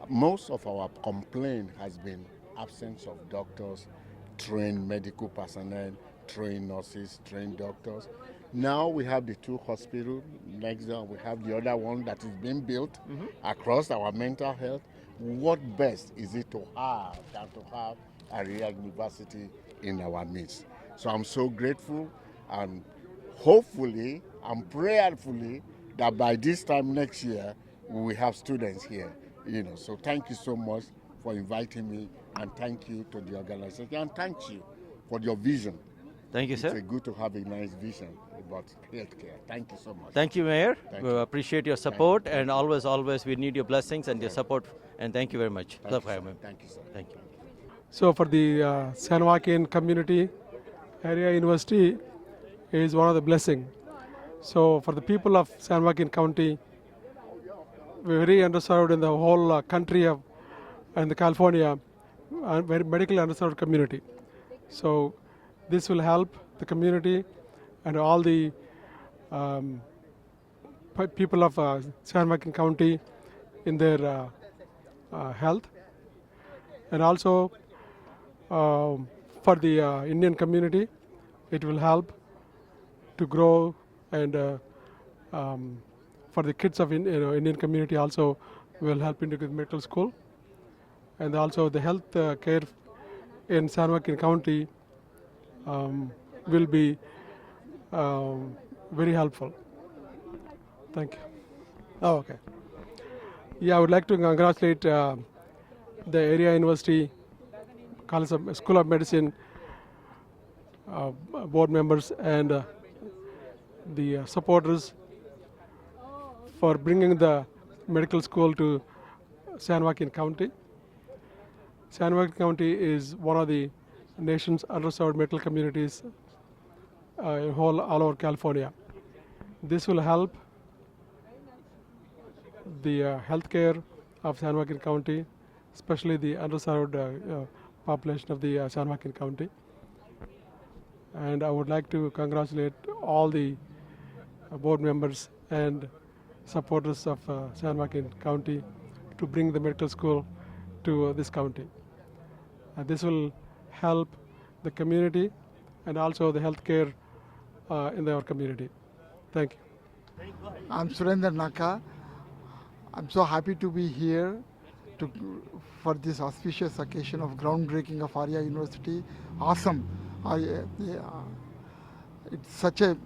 Most of our complaint has been absence of doctors, trained medical personnel, trained nurses, trained doctors. Now we have the two hospitals. Next door we have the other one that is being built across our mental health. What best is it to have than to have Aria University in our midst? So I'm so grateful, and hopefully and prayerfully that by this time next year we will have students here. So thank you so much for inviting me, and thank you to the organization, and thank you for your vision. Thank you, sir. It's good to have a nice vision about healthcare. Thank you so much. Thank you, Mayor. Thank We you. appreciate your support, and always we need your blessings and your support. And thank you very much. Thank you, sir. Thank you. So for the San Joaquin community, Aria University is one of the blessing. So for the people of San Joaquin County, we're very underserved in the whole country and the California, very medically underserved community. So this will help the community and all the people of San Joaquin County in their health, and also for the Indian community, it will help to grow, and for the kids of Indian community also will help into the medical school, and also the health care in San Joaquin County will be very helpful. Thank you. Oh, okay. Yeah, I would like to congratulate the Aria University School of Medicine board members and the supporters for bringing the medical school to San Joaquin County. San Joaquin County is one of the nation's underserved medical communities all over California. This will help the healthcare of San Joaquin County, especially the underserved population of the San Joaquin County. And I would like to congratulate all the board members and supporters of San Joaquin County to bring the medical school to this county. This will help the community and also the healthcare in our community. Thank you. I'm Surendra Naka. I'm so happy to be here for this auspicious occasion of groundbreaking of Aria University. Awesome. It's such a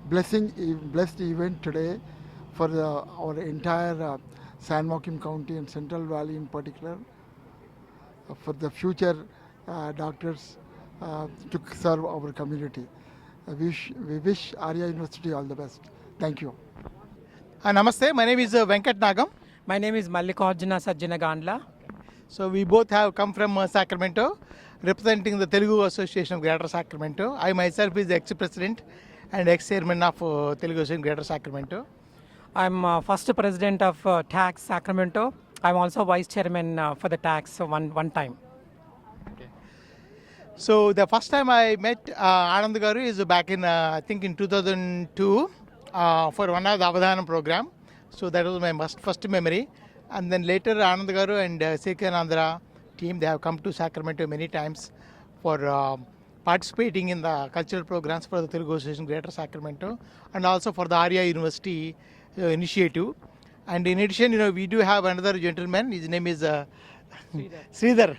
blessed event today for our entire San Joaquin County and Central Valley in particular, for the future doctors to serve our community. We wish Aria University all the best. Thank you. Namaste, my name is Venky. My name is Mallikarjuna Sajjanagandla. So we both have come from Sacramento, representing the Telugu Association of Greater Sacramento. I myself is the ex-president and ex-chairman of Telugu Association Greater Sacramento. I'm first president of TAX Sacramento. I'm also vice chairman for the TAX one time. Okay. So the first time I met Anand Garu is back in I think in 2002 for one of the Avadhanam program. So that was my first memory. And then later Anand Garu and Sekhanandra, team. They have come to Sacramento many times for participating in the cultural programs for the Telugu Association Greater Sacramento and also for the Aria University initiative. And in addition, we do have another gentleman. His name is Sridhar.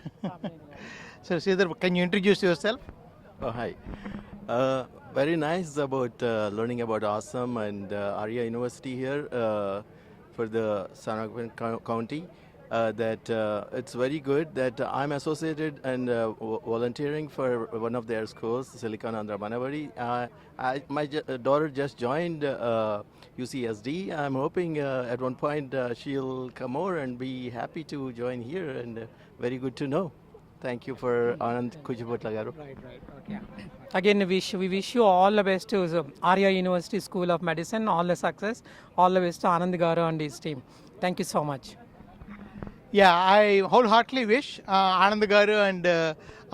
So Sridhar, can you introduce yourself? Oh, hi. Very nice about learning about ASAM and Aria University here for the San Joaquin County. That it's very good that I'm associated and volunteering for one of their schools, Silicon Andhra Manavadi. My daughter just joined UCSD. I'm hoping at one point she'll come over and be happy to join here, and very good to know. Thank you for Anand Kujibotla garu. Right. Okay. Again, we wish you all the best to Aria University School of Medicine, all the success, all the best to Anand garu and his team. Thank you so much. Yeah, I wholeheartedly wish Anand garu and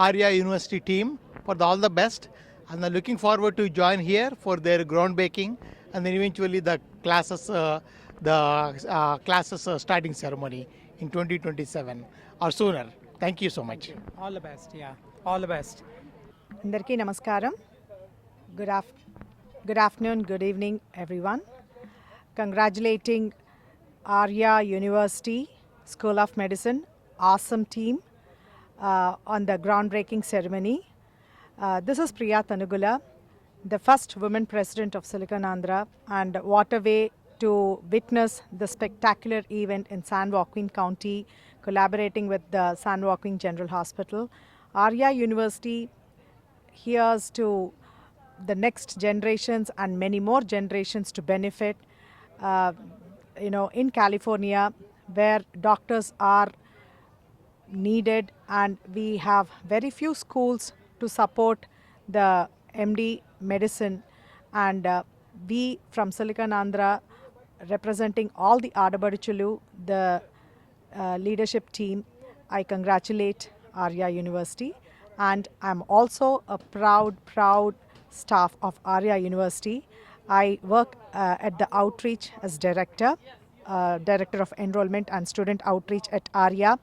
Aria University team for all the best, and I'm looking forward to join here for their groundbreaking and then eventually the classes starting ceremony in 2027 or sooner. Thank you so much. All the best. Yeah, all the best. Andarki namaskaram. Good afternoon, good evening, everyone. Congratulating Aria University School of Medicine, awesome team on the groundbreaking ceremony. This is Priya Tanugula, the first woman president of Silicon Andhra, and what a way to witness the spectacular event in San Joaquin County, collaborating with the San Joaquin General Hospital. Aria University here's to the next generations and many more generations to benefit. In California, where doctors are needed, and we have very few schools to support the MD medicine, and we from Silicon Andhra, representing all the Adabadichulu, the leadership team, I congratulate Aria University, and I'm also a proud staff of Aria University. I work at the outreach as director of enrollment and student outreach at Aria.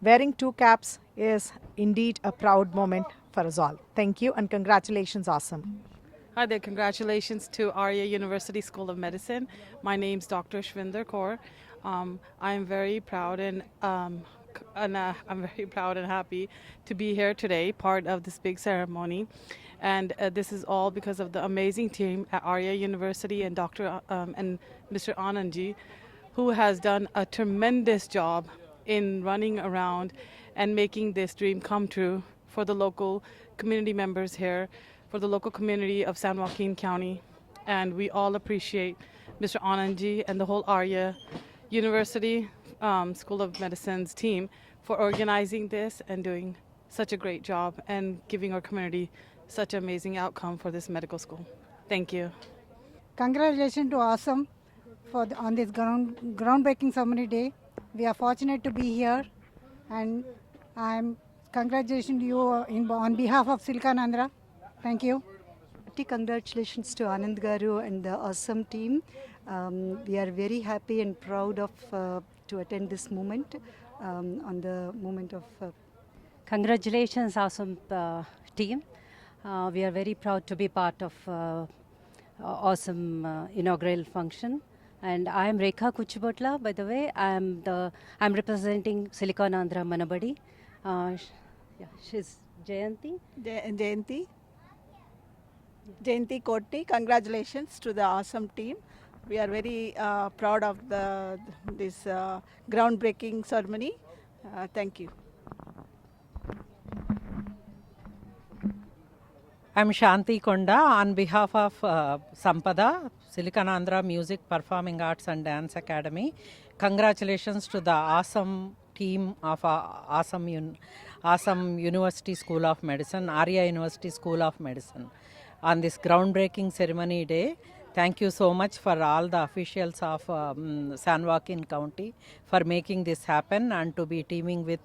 Wearing two caps is indeed a proud moment for us all. Thank you and congratulations, awesome. Hi there, congratulations to Aria University School of Medicine. My name's Dr. Shvinder Kaur. I am very proud and I'm very proud and happy to be here today, part of this big ceremony. And this is all because of the amazing team at Aria University and Dr. and Mr. Anandji, who has done a tremendous job in running around and making this dream come true for the local community members here, for the local community of San Joaquin County. And we all appreciate Mr. Anandji and the whole Aria University School of Medicine's team for organizing this and doing such a great job and giving our community such an amazing outcome for this medical school. Thank you. Congratulations to ASAM on this groundbreaking ceremony day. We are fortunate to be here, and I'm congratulations to you on behalf of Silicon Andhra. Thank you. Congratulations to Anand garu and the awesome team. We are very happy and proud of to attend this moment on the moment of. Congratulations, awesome team. We are very proud to be part of awesome inaugural function. And I am Rekha Kuchibotla, by the way. I'm representing Silicon Andhra Manabadi. She's Jayanti. Jayanti Koti, congratulations to the awesome team. We are very proud of this groundbreaking ceremony. Thank you. I'm Shanti Konda on behalf of Sampada, Silicon Andhra Music, Performing Arts and Dance Academy. Congratulations to the awesome team of awesome University School of Medicine, Aria University School of Medicine. On this groundbreaking ceremony day, thank you so much for all the officials of San Joaquin County for making this happen and to be teaming with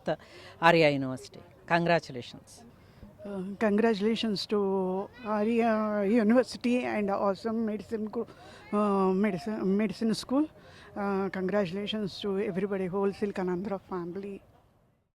Aria University. Congratulations. Congratulations to Aria University and awesome medicine school. Congratulations to everybody, whole Silicon Andhra family.